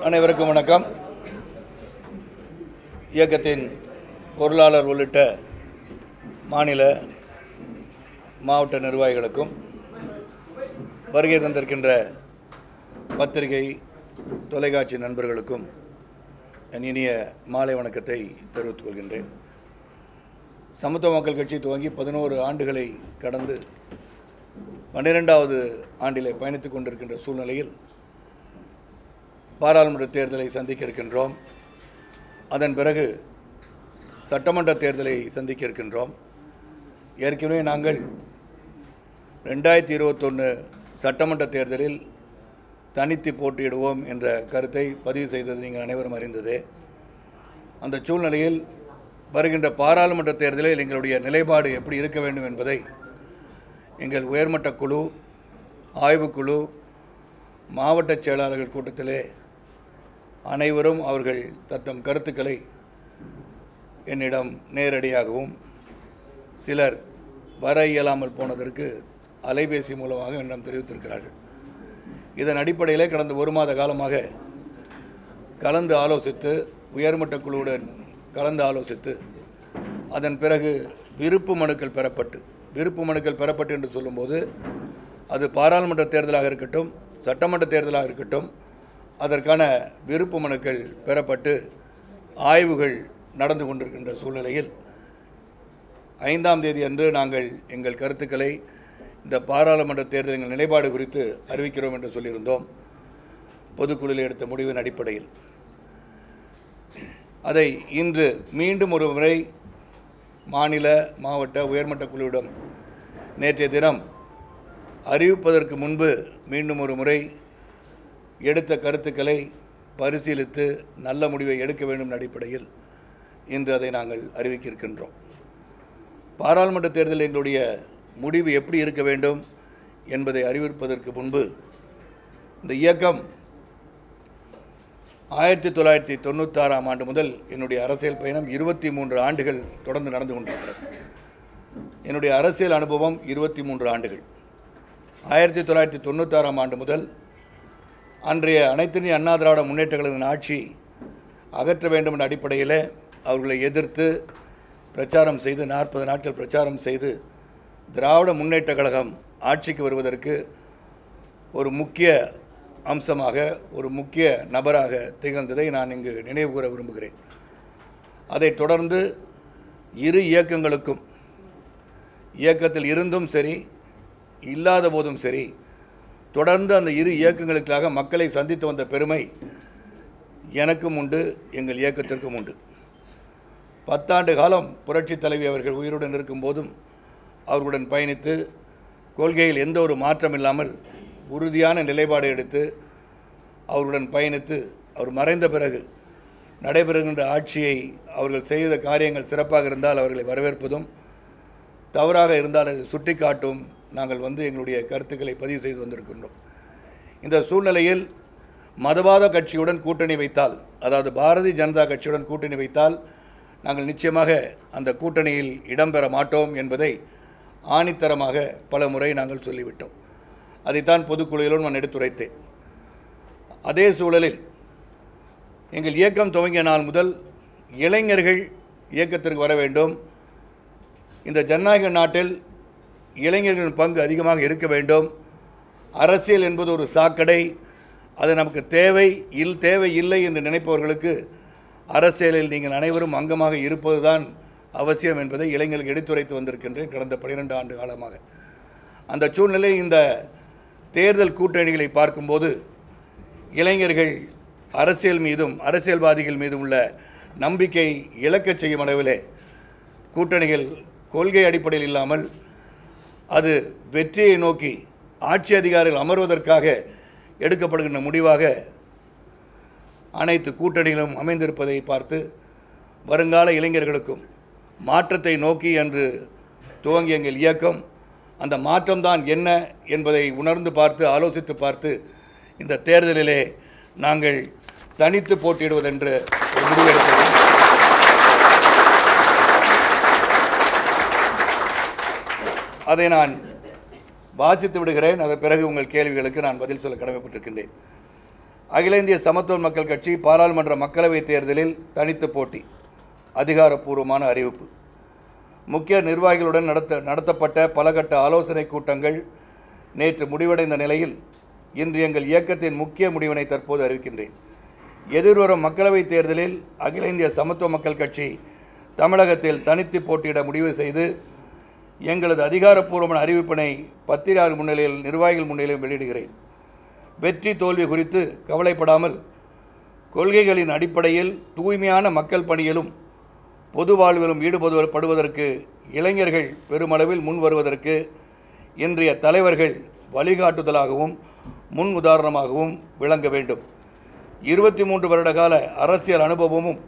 அனைவருக்கும் வணக்கம். இயக்கத்தின் பொருளாளர் உள்ளிட்ட மாநில மாவட்ட நிர்வாகிகளுக்கும் வருகை தந்திருக்கின்ற பத்திரிகை தொலைக்காட்சி நண்பர்களுக்கும் என் இனிய மாலை வணக்கத்தை தெரிவித்துக் கொள்கின்றேன். சமத்துவ மக்கள் கட்சி துவங்கி 11 ஆண்டுகளை கடந்து 12வது ஆண்டிலே பயணித்துக் கொண்டிருக்கின்ற சூழ்நிலையில் பாராளுமன்ற தேர்தலை சந்திக்க இருக்கின்றோம். அதன் பிறகு சட்டமன்ற தேர்தலை சந்திக்க இருக்கின்றோம். ஏற்கனவே நாங்கள் 2021 சட்டமன்ற தேர்தலில் தனித்து போட்டியிடுவோம் என்ற கருத்தை பதிவு செய்தது நீங்கள் அனைவரும் அறிந்ததே. அந்த சூழ்நிலையில் வருகின்ற பாராளுமன்ற தேர்தலில் எங்களுடைய நிலைப்பாடு எப்படி இருக்க வேண்டும் என்பதை எங்கள் உயர்மட்ட குழு, ஆய்வுக்குழு, மாவட்ட செயலாளர்கள் கூட்டத்திலே அனைவரும் அவர்கள் தத்தம் கருத்துக்களை என்னிடம் நேரடியாகவும் சிலர் வர இயலாமல் போனதற்கு அலைபேசி மூலமாக என்னிடம் தெரிவித்திருக்கிறார்கள். இதன் அடிப்படையிலே கடந்த 1 மாத காலமாக கலந்து ஆலோசித்து, உயர்மட்ட குழுவுடன் கலந்து ஆலோசித்து, அதன் பிறகு விருப்பு மனுக்கள் பெறப்பட்டு என்று சொல்லும்போது அது பாராளுமன்ற தேர்தலாக இருக்கட்டும், சட்டமன்ற தேர்தலாக இருக்கட்டும், அதற்கான விருப்பு மனுக்கள் பெறப்பட்டு ஆய்வுகள் நடந்து கொண்டிருக்கின்ற சூழ்நிலையில் 5ஆம் தேதி அன்று நாங்கள் எங்கள் கருத்துக்களை இந்த பாராளுமன்ற தேர்தலின் நிலைப்பாடு குறித்து அறிவிக்கிறோம் என்று சொல்லியிருந்தோம். பொதுக்குழுவில் எடுத்த முடிவின் அடிப்படையில் அதை இன்று மீண்டும் ஒரு முறை மாநில, மாவட்ட, உயர்மட்ட குழுவிடம் நேற்றைய தினம் அறிவிப்பதற்கு முன்பு மீண்டும் ஒரு முறை எடுத்த கருத்துக்களை பரிசீலித்து நல்ல முடிவை எடுக்க வேண்டும் என்ற அடிப்படையில் இன்று அதை நாங்கள் அறிவிக்க இருக்கின்றோம். பாராளுமன்ற தேர்தலில் எங்களுடைய முடிவு எப்படி இருக்க வேண்டும் என்பதை அறிவிப்பதற்கு முன்பு இந்த இயக்கம் 1996ஆம் ஆண்டு முதல் என்னுடைய அரசியல் பயணம் 23 ஆண்டுகள் தொடர்ந்து நடந்து கொண்டிருக்கிறது. என்னுடைய அரசியல் அனுபவம் 23 ஆண்டுகள். 1996ஆம் ஆண்டு முதல் அன்றைய அனைத்திந்திய அண்ணா திராவிட முன்னேற்ற கழகத்தின் ஆட்சி அகற்ற வேண்டும் என்ற அடிப்படையில் அவர்களை எதிர்த்து பிரச்சாரம் செய்து 40 நாட்கள் பிரச்சாரம் செய்து திராவிட முன்னேற்ற கழகம் ஆட்சிக்கு வருவதற்கு ஒரு முக்கிய அம்சமாக, ஒரு முக்கிய நபராக திகழ்ந்ததை நான் இங்கு நினைவு கூற விரும்புகிறேன். அதைத் தொடர்ந்து இரு இயக்கங்களுக்கும், இயக்கத்தில் இருந்தும் சரி இல்லாத போதும் சரி, தொடர்ந்து அந்த இரு இயக்கங்களுக்காக மக்களை சந்தித்து வந்த பெருமை எனக்கும் உண்டு, எங்கள் இயக்கத்திற்கும் உண்டு. 10 ஆண்டு காலம் புரட்சித் தலைவி அவர்கள் உயிருடன் இருக்கும்போதும் அவர்களுடன் பயணித்து கொள்கையில் எந்த ஒரு மாற்றம் இல்லாமல் உறுதியான நிலைப்பாடு எடுத்து அவர்களுடன் பயணித்து, அவர் மறைந்த பிறகு நடைபெறுகின்ற ஆட்சியை அவர்கள் செய்த காரியங்கள் சிறப்பாக இருந்தால் அவர்களை வரவேற்பதும், தவறாக இருந்தால் அதை சுட்டிக்காட்டும் நாங்கள் எங்களுடைய கருத்துக்களை பதிவு செய்து வந்திருக்கின்றோம். இந்த சூழ்நிலையில் மதவாத கட்சியுடன் கூட்டணி வைத்தால், அதாவது பாரதிய ஜனதா கட்சியுடன் கூட்டணி வைத்தால் நாங்கள் நிச்சயமாக அந்த கூட்டணியில் இடம்பெற மாட்டோம் என்பதை ஆணித்தரமாக பல முறை நாங்கள் சொல்லிவிட்டோம். அதைத்தான் பொதுக்குழுவிலும் நான் எடுத்துரைத்தேன். அதே சூழலில் எங்கள் இயக்கம் துவங்கிய நாள் முதல் இளைஞர்கள் இயக்கத்திற்கு வர வேண்டும், இந்த ஜனநாயக நாட்டில் இளைஞர்களின் பங்கு அதிகமாக இருக்க வேண்டும், அரசியல் என்பது ஒரு சாக்கடை, அது நமக்கு தேவை இல்லை என்று நினைப்பவர்களுக்கு அரசியலில் நீங்கள் அனைவரும் அங்கமாக இருப்பது தான் அவசியம் என்பதை இளைஞர்களுக்கு எடுத்துரைத்து வந்திருக்கின்றேன் கடந்த 12 ஆண்டு காலமாக. அந்த சூழ்நிலை இந்த தேர்தல் கூட்டணிகளை பார்க்கும்போது இளைஞர்கள் அரசியல் மீதும் அரசியல்வாதிகள் மீதும் உள்ள நம்பிக்கை இழக்கச் செய்யும் அளவிலே கூட்டணிகள் கொள்கை அடிப்படையில் இல்லாமல் அது வெற்றியை நோக்கி ஆட்சி அதிகாரிகள் அமர்வதற்காக எடுக்கப்படுகின்ற முடிவாக அனைத்து கூட்டணிகளும் அமைந்திருப்பதை பார்த்து வருங்கால இளைஞர்களுக்கும் மாற்றத்தை நோக்கி என்று துவங்கிய எங்கள் இயக்கம் அந்த மாற்றம்தான் என்ன என்பதை உணர்ந்து பார்த்து, ஆலோசித்து பார்த்து இந்த தேர்தலிலே நாங்கள் தனித்து போட்டியிடுவதென்று ஒரு முடிவெடுத்தோம். அதை நான் வாசித்து விடுகிறேன். அதன் பிறகு உங்கள் கேள்விகளுக்கு நான் பதில் சொல்ல கடமைப்பட்டிருக்கின்றேன். அகில இந்திய சமத்துவ மக்கள் கட்சி பாராளுமன்ற மக்களவைத் தேர்தலில் தனித்து போட்டி. அதிகாரப்பூர்வமான அறிவிப்பு. முக்கிய நிர்வாகிகளுடன் நடத்தப்பட்ட பலகட்ட ஆலோசனை கூட்டங்கள் நேற்று முடிவடைந்த நிலையில் இன்று எங்கள் இயக்கத்தின் முக்கிய முடிவினை தற்போது அறிவிக்கின்றேன். எதிர்வரும் மக்களவைத் தேர்தலில் அகில இந்திய சமத்துவ மக்கள் கட்சி தமிழகத்தில் தனித்து போட்டியிட முடிவு செய்து எங்களது அதிகாரப்பூர்வமான அறிவிப்பினை பத்திரிகையாளர் முன்னிலையில் நிர்வாகிகள் முன்னிலையில் வெளியிடுகிறேன். வெற்றி தோல்வி குறித்து கவலைப்படாமல் கொள்கைகளின் அடிப்படையில் தூய்மையான மக்கள் பணியிலும் பொது வாழ்விலும் ஈடுபடுவதற்கு இளைஞர்கள் பெருமளவில் முன் வருவதற்கு இன்றைய தலைவர்கள் வழிகாட்டுதலாகவும் முன் உதாரணமாகவும் விளங்க வேண்டும். 23 வருடகால அரசியல் அனுபவமும்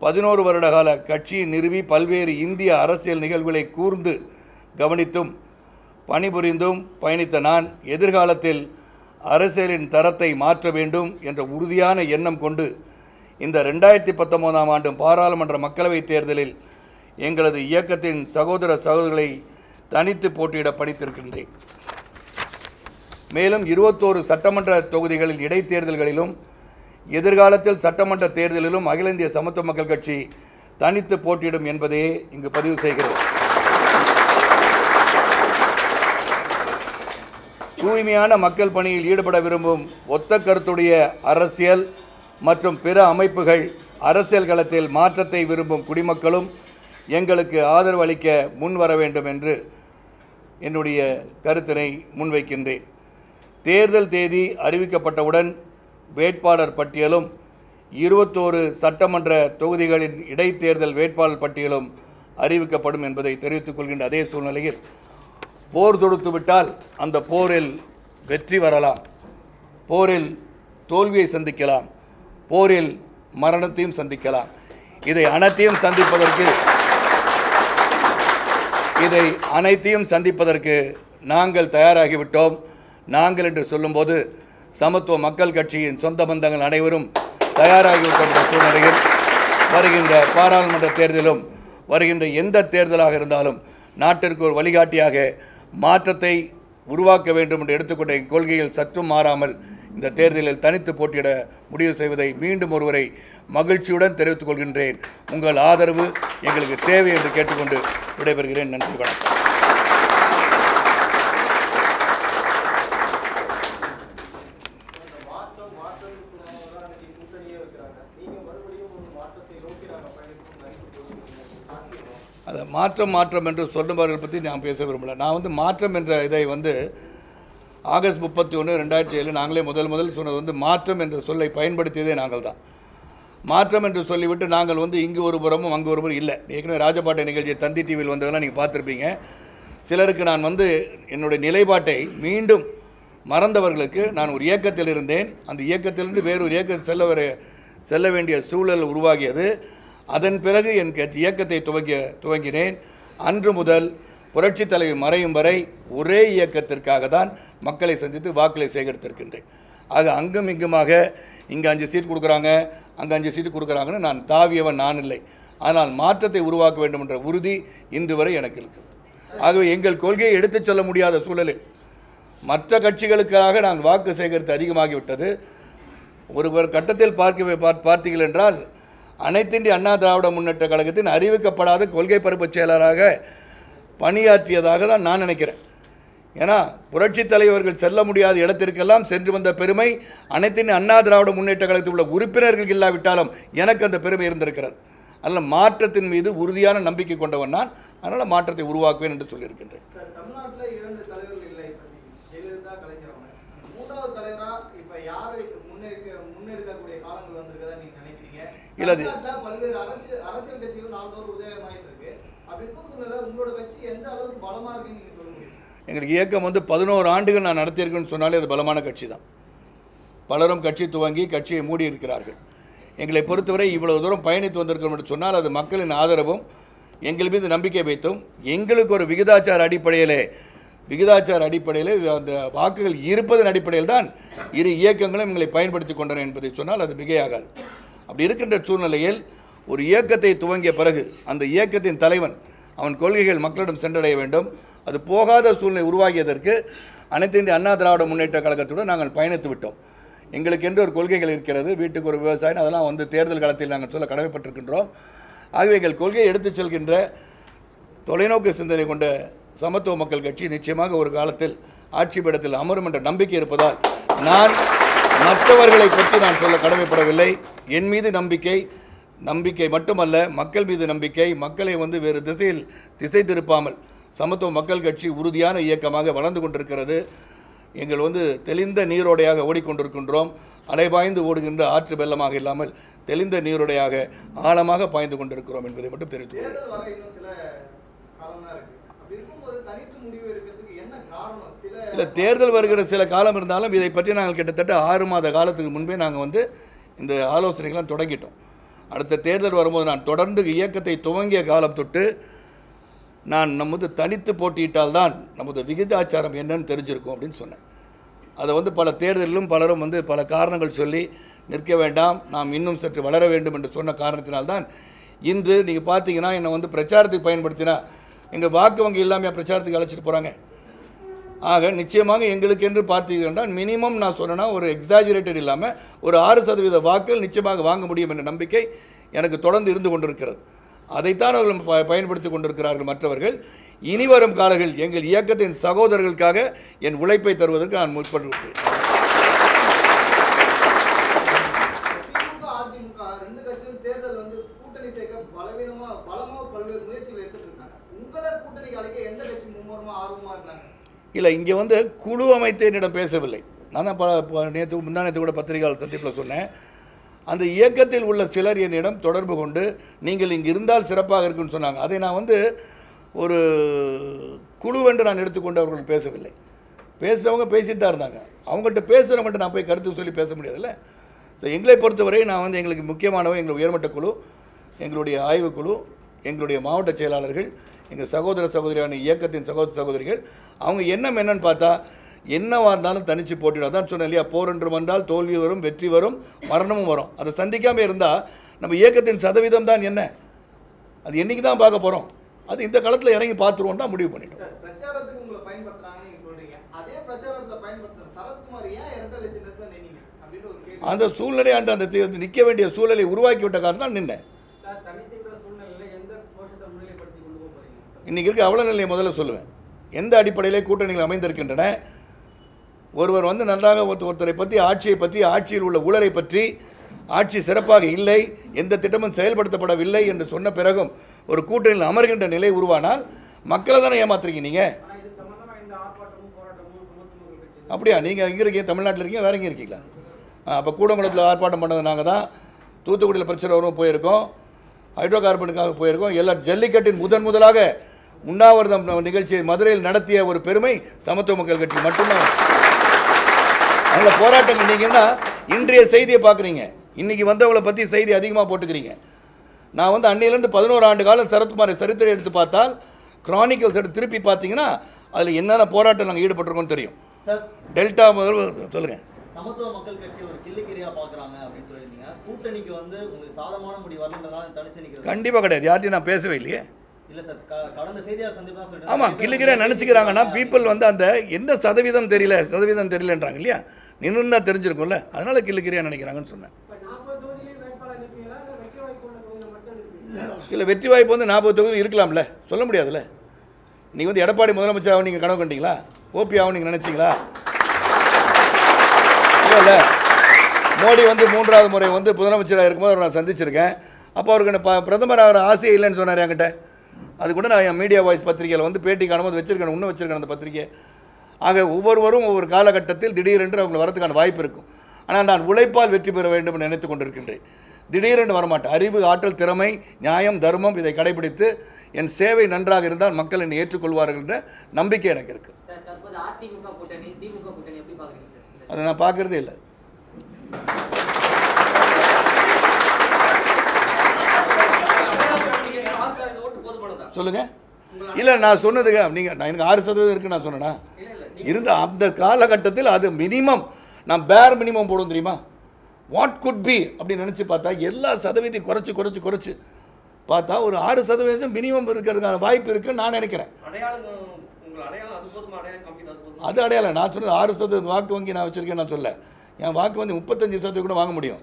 11 வருடகால கட்சியை நிறுவி பல்வேறு இந்திய அரசியல் நிகழ்வுகளை கூர்ந்து கவனித்தும் பணிபுரிந்தும் பயணித்த நான் எதிர்காலத்தில் அரசியலின் தரத்தை மாற்ற வேண்டும் என்ற உறுதியான எண்ணம் கொண்டு இந்த 2019ஆம் ஆண்டு பாராளுமன்ற மக்களவைத் தேர்தலில் எங்களது இயக்கத்தின் சகோதர சகோதரிகளை தனித்து போட்டியிட பணித்திருக்கின்றேன். மேலும் 21 சட்டமன்ற தொகுதிகளில் இடைத்தேர்தல்களிலும் எதிர்காலத்தில் சட்டமன்ற தேர்தலிலும் அகில இந்திய சமத்துவ மக்கள் கட்சி தனித்து போட்டியிடும் என்பதையே இங்கு பதிவு செய்கிறோம். தூய்மையான மக்கள் பணியில் ஈடுபட விரும்பும் ஒத்த கருத்துடைய அரசியல் மற்றும் பிற அமைப்புகள், அரசியல் களத்தில் மாற்றத்தை விரும்பும் குடிமக்களும் எங்களுக்கு ஆதரவு அளிக்க முன்வர வேண்டும் என்று என்னுடைய கருத்தினை முன்வைக்கின்றேன். தேர்தல் தேதி அறிவிக்கப்பட்டவுடன் வேட்பாளர் பட்டியலும் 21 சட்டமன்ற தொகுதிகளின் இடைத்தேர்தல் வேட்பாளர் பட்டியலும் அறிவிக்கப்படும் என்பதை தெரிவித்துக் கொள்கின்ற அதே சூழ்நிலையில் போர் தொடுத்துவிட்டால் அந்த போரில் வெற்றி வரலாம், போரில் தோல்வியை சந்திக்கலாம், போரில் மரணத்தையும் சந்திக்கலாம். இதை அனைத்தையும் சந்திப்பதற்கு நாங்கள் தயாராகிவிட்டோம். நாங்கள் என்று சொல்லும்போது சமத்துவ மக்கள் கட்சியின் சொந்த பந்தங்கள் அனைவரும் தயாராகிவிட்ட சூழ்நிலையில் வருகின்ற பாராளுமன்ற தேர்தலும் வருகின்ற எந்த தேர்தலாக இருந்தாலும் நாட்டிற்கு ஒரு வழிகாட்டியாக மாற்றத்தை உருவாக்க வேண்டும் என்று எடுத்துக்கொண்ட கொள்கையில் சற்றும் மாறாமல் இந்த தேர்தலில் தனித்து போட்டியிட முடிவு செய்வதை மீண்டும் ஒருவரை மகிழ்ச்சியுடன் தெரிவித்துக் கொள்கின்றேன். உங்கள் ஆதரவு எங்களுக்கு தேவை என்று கேட்டுக்கொண்டு விடைபெறுகிறேன். நன்றி, வணக்கம். அதை மாற்றம் என்று சொல்லுபவர்கள் பற்றி நான் பேச விரும்பலை. நான் மாற்றம் என்ற இதை ஆகஸ்ட் 31, 2007 நாங்களே முதல் சொன்னது மாற்றம் என்ற சொல்லை பயன்படுத்தியதே நாங்கள் தான். மாற்றம் என்று சொல்லிவிட்டு நாங்கள் இங்கு ஒரு புறமும் அங்கு ஒரு புறம் இல்லை. ஏற்கனவே ராஜபாட்டை நிகழ்ச்சி தந்தி டிவியில் வந்ததெல்லாம் நீங்கள் பார்த்துருப்பீங்க. சிலருக்கு நான் என்னுடைய நிலைப்பாட்டை மீண்டும் மறந்தவர்களுக்கு நான் ஒரு இயக்கத்தில் இருந்தேன். அந்த இயக்கத்திலிருந்து வேறொரு இயக்கத்தில் செல்ல வேண்டிய சூழல் உருவாகியது. அதன் பிறகு என் இயக்கத்தை துவங்கினேன். அன்று முதல் புரட்சி தலைவி மறையும் வரை ஒரே இயக்கத்திற்காக தான் மக்களை சந்தித்து வாக்களை சேகரித்திருக்கின்றேன். ஆக அங்கும் இங்குமாக இங்கே 5 சீட் கொடுக்குறாங்க, அங்கே 5 சீட்டு கொடுக்குறாங்கன்னு நான் தாவியவன் நான் இல்லை. ஆனால் மாற்றத்தை உருவாக்க வேண்டும் என்ற உறுதி இன்று வரை எனக்கு இருக்குது. ஆகவே எங்கள் கொள்கையை எடுத்துச் சொல்ல முடியாத சூழலில் மற்ற கட்சிகளுக்காக நான் வாக்கு சேகரித்து அதிகமாகிவிட்டது. ஒரு கட்டத்தில் பார்த்தீர்கள் என்றால் அனைத்து இந்திய அண்ணா திராவிட முன்னேற்ற கழகத்தின் அறிவிக்கப்படாத கொள்கை பரப்பு செயலராக பணியாற்றியதாக தான் நான் நினைக்கிறேன். ஏன்னா புரட்சி தலைவர்கள் செல்ல முடியாத இடத்திற்கெல்லாம் சென்று வந்த பெருமை அனைத்து இந்திய அண்ணா திராவிட முன்னேற்ற கழகத்தில் உள்ள உறுப்பினர்கள் இல்லாவிட்டாலும் எனக்கு அந்த பெருமை இருந்திருக்கிறது. அதனால் மாற்றத்தின் மீது உறுதியான நம்பிக்கை கொண்டவன் நான். அதனால் மாற்றத்தை உருவாக்குவேன் என்று சொல்லியிருக்கின்றேன். தமிழ்நாட்டில் 2 தலைவர்கள் இல்லை. ஜெயலலிதா, கலைஞர். 3வது தலைவரா இப்ப யாரு முன்னெடுக்கக்கூடிய காலங்கள் வந்திருக்கதா நீங்க நினைக்கிறீங்க? இல்ல, பல்வேறு அரசியல் கட்சிகள் நாள்தோறும் உதயமாயிட்டு இருக்கு. அப்படி இருக்கும் சூழ்நிலை உங்களோட கட்சி எந்த அளவுக்கு பலமா இருக்குன்னு நீங்க சொல்ல முடியும்? எங்களுக்கு இயக்கம் 11 ஆண்டுகள் நான் நடத்தியிருக்கேன்னு சொன்னாலே அது பலமான கட்சி தான். பலரும் கட்சி துவங்கி கட்சியை மூடி இருக்கிறார்கள். எங்களை பொறுத்தவரை இவ்வளவு தூரம் பயணித்து வந்திருக்கிறோம் என்று சொன்னால் அது மக்களின் ஆதரவும் எங்கள் மீது நம்பிக்கை வைத்தும் எங்களுக்கு ஒரு விகிதாச்சார அடிப்படையில் அந்த வாக்குகள் இருப்பதன் அடிப்படையில் தான் இரு இயக்கங்களும் எங்களை பயன்படுத்தி கொண்டன என்பதை சொன்னால் அது மிகையாகாது. அப்படி இருக்கின்ற சூழ்நிலையில் ஒரு இயக்கத்தை துவங்கிய பிறகு அந்த இயக்கத்தின் தலைவன் அவன் கொள்கைகள் மக்களிடம் சென்றடைய வேண்டும். அது போகாத சூழ்நிலை உருவாகியதற்கு அனைத்து இந்திய அண்ணா திராவிட முன்னேற்ற கழகத்துடன் நாங்கள் பயணித்து விட்டோம். எங்களுக்கென்று ஒரு கொள்கைகள் இருக்கிறது, வீட்டுக்கு ஒரு விவசாயம், அதெல்லாம் வந்து தேர்தல் காலத்தில் நாங்கள் சொல்ல கடமைப்பட்டிருக்கின்றோம். ஆகவே எங்கள் கொள்கையை எடுத்துச் செல்கின்ற தொலைநோக்கு சிந்தனை கொண்ட சமத்துவ மக்கள் கட்சி நிச்சயமாக ஒரு காலத்தில் ஆட்சி பீடத்தில் அமரும் என்ற நம்பிக்கை இருப்பதால் நான் மற்றவர்களை பற்றி நான் சொல்ல கடமைப்படவில்லை. என் மீது நம்பிக்கை மட்டுமல்ல, மக்கள் மீது நம்பிக்கை, மக்களை வந்து வேறு திசை திருப்பாமல் சமத்துவ மக்கள் கட்சி உறுதியான இயக்கமாக வளர்ந்து கொண்டிருக்கிறது. எங்கள் வந்து தெளிந்த நீரோடையாக ஓடிக்கொண்டிருக்கின்றோம். அலைபாய்ந்து ஓடுகின்ற ஆற்று வெள்ளமாக இல்லாமல் தெளிந்த நீரோடையாக ஆழமாக பாய்ந்து கொண்டிருக்கிறோம் என்பதை மட்டும் தெரிவித்துள்ளேன். இல்லை, தேர்தல் வருகிற சில காலம் இருந்தாலும் இதை பற்றி நாங்கள் கிட்டத்தட்ட 6 மாத காலத்துக்கு முன்பே நாங்கள் வந்து இந்த ஆலோசனைகள்லாம் தொடங்கிட்டோம். அடுத்த தேர்தல் வரும்போது நான் தொடர்ந்து இயக்கத்தை துவங்கிய காலம் தொட்டு நான் நமது தனித்து போட்டியிட்டால்தான் நமது விகிதாச்சாரம் என்னன்னு தெரிஞ்சிருக்கும் அப்படின்னு சொன்னேன். அதை வந்து பல தேர்தலிலும் பலரும் வந்து பல காரணங்கள் சொல்லி நிற்க வேண்டாம், நாம் இன்னும் சற்று வளர வேண்டும் என்று சொன்ன காரணத்தினால்தான் இன்று நீங்கள் பார்த்தீங்கன்னா என்னை வந்து பிரச்சாரத்துக்கு பயன்படுத்தினா எங்கள் வாக்கு வங்கி இல்லாமல் பிரச்சாரத்துக்கு அழைச்சிட்டு போகிறாங்க. ஆக நிச்சயமாக எங்களுக்கு என்று பார்த்தீங்கன்னா மினிமம் நான் சொன்னேன்னா ஒரு எக்ஸாஜுரேட்டட் இல்லாமல் ஒரு 6% வாக்குகள் நிச்சயமாக வாங்க முடியும் என்ற நம்பிக்கை எனக்கு தொடர்ந்து இருந்து கொண்டிருக்கிறது. அதைத்தான் அவர்கள் பயன்படுத்தி கொண்டிருக்கிறார்கள். மற்றவர்கள் இனி வரும் காலங்கள் எங்கள் இயக்கத்தின் சகோதரர்களுக்காக என் உழைப்பை தருவதற்கு நான் முற்பட்டு இல்லை, இங்கே வந்து குழு அமைத்து என்னிடம் பேசவில்லை. நான் தான் முந்தானத்து கூட பத்திரிகையாளர் சந்திப்பில் சொன்னேன். அந்த இயக்கத்தில் உள்ள சிலர் என்னிடம் தொடர்பு கொண்டு நீங்கள் இங்கே இருந்தால் சிறப்பாக இருக்குன்னு சொன்னாங்க. அதை நான் வந்து ஒரு குழுவென்று நான் எடுத்துக்கொண்டு அவர்கள் பேசவில்லை. பேசுகிறவங்க பேசிட்டு தான் இருந்தாங்க. அவங்கள்ட்ட பேசுகிறவங்கள்ட்ட நான் போய் கருத்து சொல்லி பேச முடியாதுல்ல. ஸோ எங்களை பொறுத்தவரை நான் வந்து எங்களுக்கு முக்கியமானவை எங்கள் உயர்மட்ட குழு, எங்களுடைய ஆய்வுக்குழு, எங்களுடைய மாவட்ட செயலாளர்கள், எங்கள் சகோதர சகோதரியான இயக்கத்தின் சகோதர சகோதரிகள், அவங்க எண்ணம் என்னன்னு பார்த்தா என்னவாக இருந்தாலும் தனித்து போட்டிடும். அதான் சொன்னேன் இல்லையா, போர் என்று வந்தால் தோல்வி வரும், வெற்றி வரும், மரணமும் வரும். அதை சந்திக்காமல் இருந்தால் நம்ம இயக்கத்தின் சதவீதம் தான் என்ன, அது என்றைக்கு தான் பார்க்க போகிறோம், அது இந்த காலத்தில் இறங்கி பார்த்துருவோம் தான் முடிவு பண்ணிட்டோம். அந்த சூழ்நிலை அந்த நிற்க வேண்டிய சூழலை உருவாக்கிவிட்ட காரணம் தான் நின்றேன். இன்றைக்கி இருக்க அவல நிலையை முதல்ல சொல்லுவேன். எந்த அடிப்படையிலே கூட்டணிகள் அமைந்திருக்கின்றன, ஒருவர் வந்து நன்றாக ஒருத்தரை பற்றி, ஆட்சியை பற்றி, ஆட்சியில் உள்ள ஊழலை பற்றி, ஆட்சி சிறப்பாக இல்லை, எந்த திட்டமும் செயல்படுத்தப்படவில்லை என்று சொன்ன பிறகும் ஒரு கூட்டணியில் அமர்கின்ற நிலை உருவானால் மக்களை தானே ஏமாத்துறீங்க நீங்கள். அப்படியா, நீங்கள் இங்கே இருக்கீங்க, தமிழ்நாட்டில் இருக்கீங்க, வேற எங்கே இருக்கீங்களா? அப்போ கூடங்குளத்தில் ஆர்ப்பாட்டம் பண்ணது நாங்கள் தான். தூத்துக்குடியில் பிரச்சனை வரும் போயிருக்கோம், ஹைட்ரோ கார்பனுக்காக போயிருக்கோம். எல்லா ஜல்லிக்கட்டின் முதலாக உண்ணாவிரதம் நிகழ்ச்சியை மதுரையில் நடத்திய ஒரு பெருமை சமத்துவ மக்கள் கட்சி மட்டும்தான். அதில் போராட்டம் நீங்கன்னா இன்றைய செய்தியை பார்க்குறீங்க, இன்றைக்கி வந்தவங்களை பற்றி செய்தி அதிகமாக போட்டுக்கிறீங்க. நான் வந்து அன்னையிலேருந்து 11 ஆண்டு காலம் சரத்குமாரை சரித்திரம் எடுத்து பார்த்தால், கிரானிக்கல்ஸ் எடுத்து திருப்பி பார்த்தீங்கன்னா அதில் என்னென்ன போராட்டம் நாங்கள் ஈடுபட்டிருக்கோம்னு தெரியும். டெல்டா முதல் சொல்லுங்கள். சமத்துவ மக்கள் கட்சி ஒரு கிள்ளிக்கிரியா பார்க்குறாங்க அப்படின்னு சொல்லியிருந்தீங்க. கூட்டணிக்கு வந்து உங்களுக்கு சாதமான முடிவு வரலன்றதுனால தனிச்சு நிற்கிறது கண்டிப்பாக கிடையாது. யார்ட்டையும் நான் பேசவே இல்லையே. இல்லை சார், கடந்த செய்தியாளர் சந்திப்பு தான் சொல்லிட்டு. ஆமாம், கிள்ளிக்கிரியா நினச்சிக்கிறாங்கன்னா பீப்புள் வந்து அந்த எந்த சதவீதம் தெரியலன்றாங்க இல்லையா, நின்று தான் தெரிஞ்சிருக்கும்ல, அதனால் கிள்ளிக்கிரியா நினைக்கிறாங்கன்னு சொன்னேன். இல்லை, வெற்றி வாய்ப்பு வந்து 40 தொகுதி இருக்கலாம்ல, சொல்ல முடியாதுல்ல. நீங்கள் வந்து எடப்பாடி முதலமைச்சராக நீங்கள் கனவு கண்டீங்களா, ஓபியாவும் நீங்கள் நினச்சிங்களா? இல்லை, மோடி வந்து 3வது முறை வந்து முதலமைச்சராக இருக்கும்போது அவர் நான் சந்திச்சிருக்கேன். அப்போ அவருக்கு பிரதமர் ஆகிற ஆசையே இல்லைன்னு சொன்னார் என்கிட்ட. அது கூட நான் என் மீடியா வாய்ஸ் பத்திரிகையில் வந்து பேட்டி காணும்போது வச்சுருக்கேன், இன்னும் வச்சுருக்கேன் அந்த பத்திரிகை. ஆக ஒவ்வொருவரும் ஒவ்வொரு காலகட்டத்தில் திடீரென்று அவங்க வரதுக்கான வாய்ப்பு இருக்கும். ஆனால் நான் உழைப்பால் வெற்றி பெற வேண்டும் என்று நினைத்து கொண்டிருக்கின்றேன். திடீரென்று வரமாட்டேன். அறிவு, ஆற்றல், திறமை, நியாயம், தர்மம் இதை கடைபிடித்து என் சேவை நன்றாக இருந்தால் மக்கள் என்னை ஏற்றுக்கொள்வார்கள் என்ற நம்பிக்கை எனக்கு இருக்குது. அதை நான் பார்க்குறதே இல்லை. சொல்லுங்க. இல்லை, நான் சொன்னதுங்க நீங்கள், நான் எனக்கு 6% இருக்குன்னு நான் சொன்னேன்னா இருந்த அந்த காலகட்டத்தில் அது மினிமம், நான் பேர் மினிமம் போடும் தெரியுமா, வாட் குட் பி அப்படின்னு நினச்சி பார்த்தா எல்லா சதவீதத்தையும் குறைச்சி பார்த்தா ஒரு 6% மினிமம் இருக்கிறதுக்கான வாய்ப்பு இருக்குன்னு நான் நினைக்கிறேன். அது அடையாளம். நான் சொன்னது 6% வாக்கு வங்கி நான் வச்சுருக்கேன். நான் சொல்ல என் வாக்கு வந்து 35% கூட வாங்க முடியும்.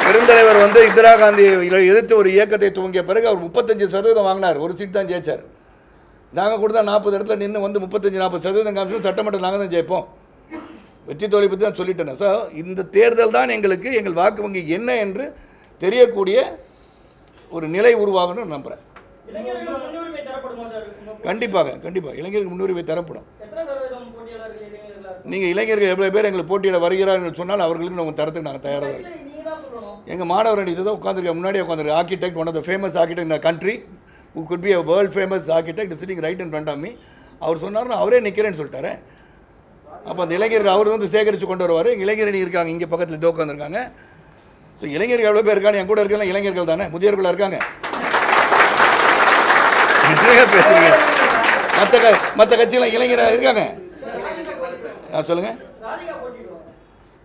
பெருந்தலைவர் வந்து இந்திரா காந்தி எதிர்த்து ஒரு இயக்கத்தை துவங்கிய பிறகு அவர் 35% வாங்கினார். ஒரு சீட் தான் ஜெயிச்சார். நாங்கள் கொடுத்தா 40 இடத்துல நின்று வந்து 35-40% காமிச்சு சட்டமன்றத்தில் நாங்கள் தான் ஜெயிப்போம். வெற்றி தோல்வி பற்றி தான் சொல்லிட்டேன். ஸோ இந்த தேர்தல் தான் எங்களுக்கு எங்கள் வாக்கு வங்கி என்ன என்று தெரியக்கூடிய ஒரு நிலை உருவாகணும்னு நம்புகிறேன். கண்டிப்பாக இளைஞர்களுக்கு முன்னுரிமை தரப்படும். நீங்கள் இளைஞர்கள் எவ்வளோ பேர் எங்களுக்கு போட்டியிட வருகிறார்கள் சொன்னால் அவர்களுக்கு நாங்கள் தரத்துக்கு நாங்கள் தயாராக இருக்கோம். எங்கள் மாணவர் அணி தான் உட்காந்துருக்கேன், முன்னாடியே உட்காந்துருக்கு. Architect, one of the famous architect in the country, who could be a world famous architect sitting right in front of me. அவர் சொன்னார்னா அவரே நிற்கிறேன்னு சொல்லிட்டாரு. அப்போ அந்த இளைஞர்கள் அவர் வந்து சேகரித்து கொண்டு வருவார். இளைஞரணி இருக்காங்க இங்கே பக்கத்தில் இதோ உட்காந்துருக்காங்க. ஸோ இளைஞர்கள் எவ்வளோ பேர் இருக்காங்க? என் கூட இருக்கலாம் இளைஞர்கள் தானே, முதியோர்களாக இருக்காங்க. பேசுறீங்க மற்ற கட்சியெல்லாம் இளைஞராக இருக்காங்க. சொல்லுங்கள்.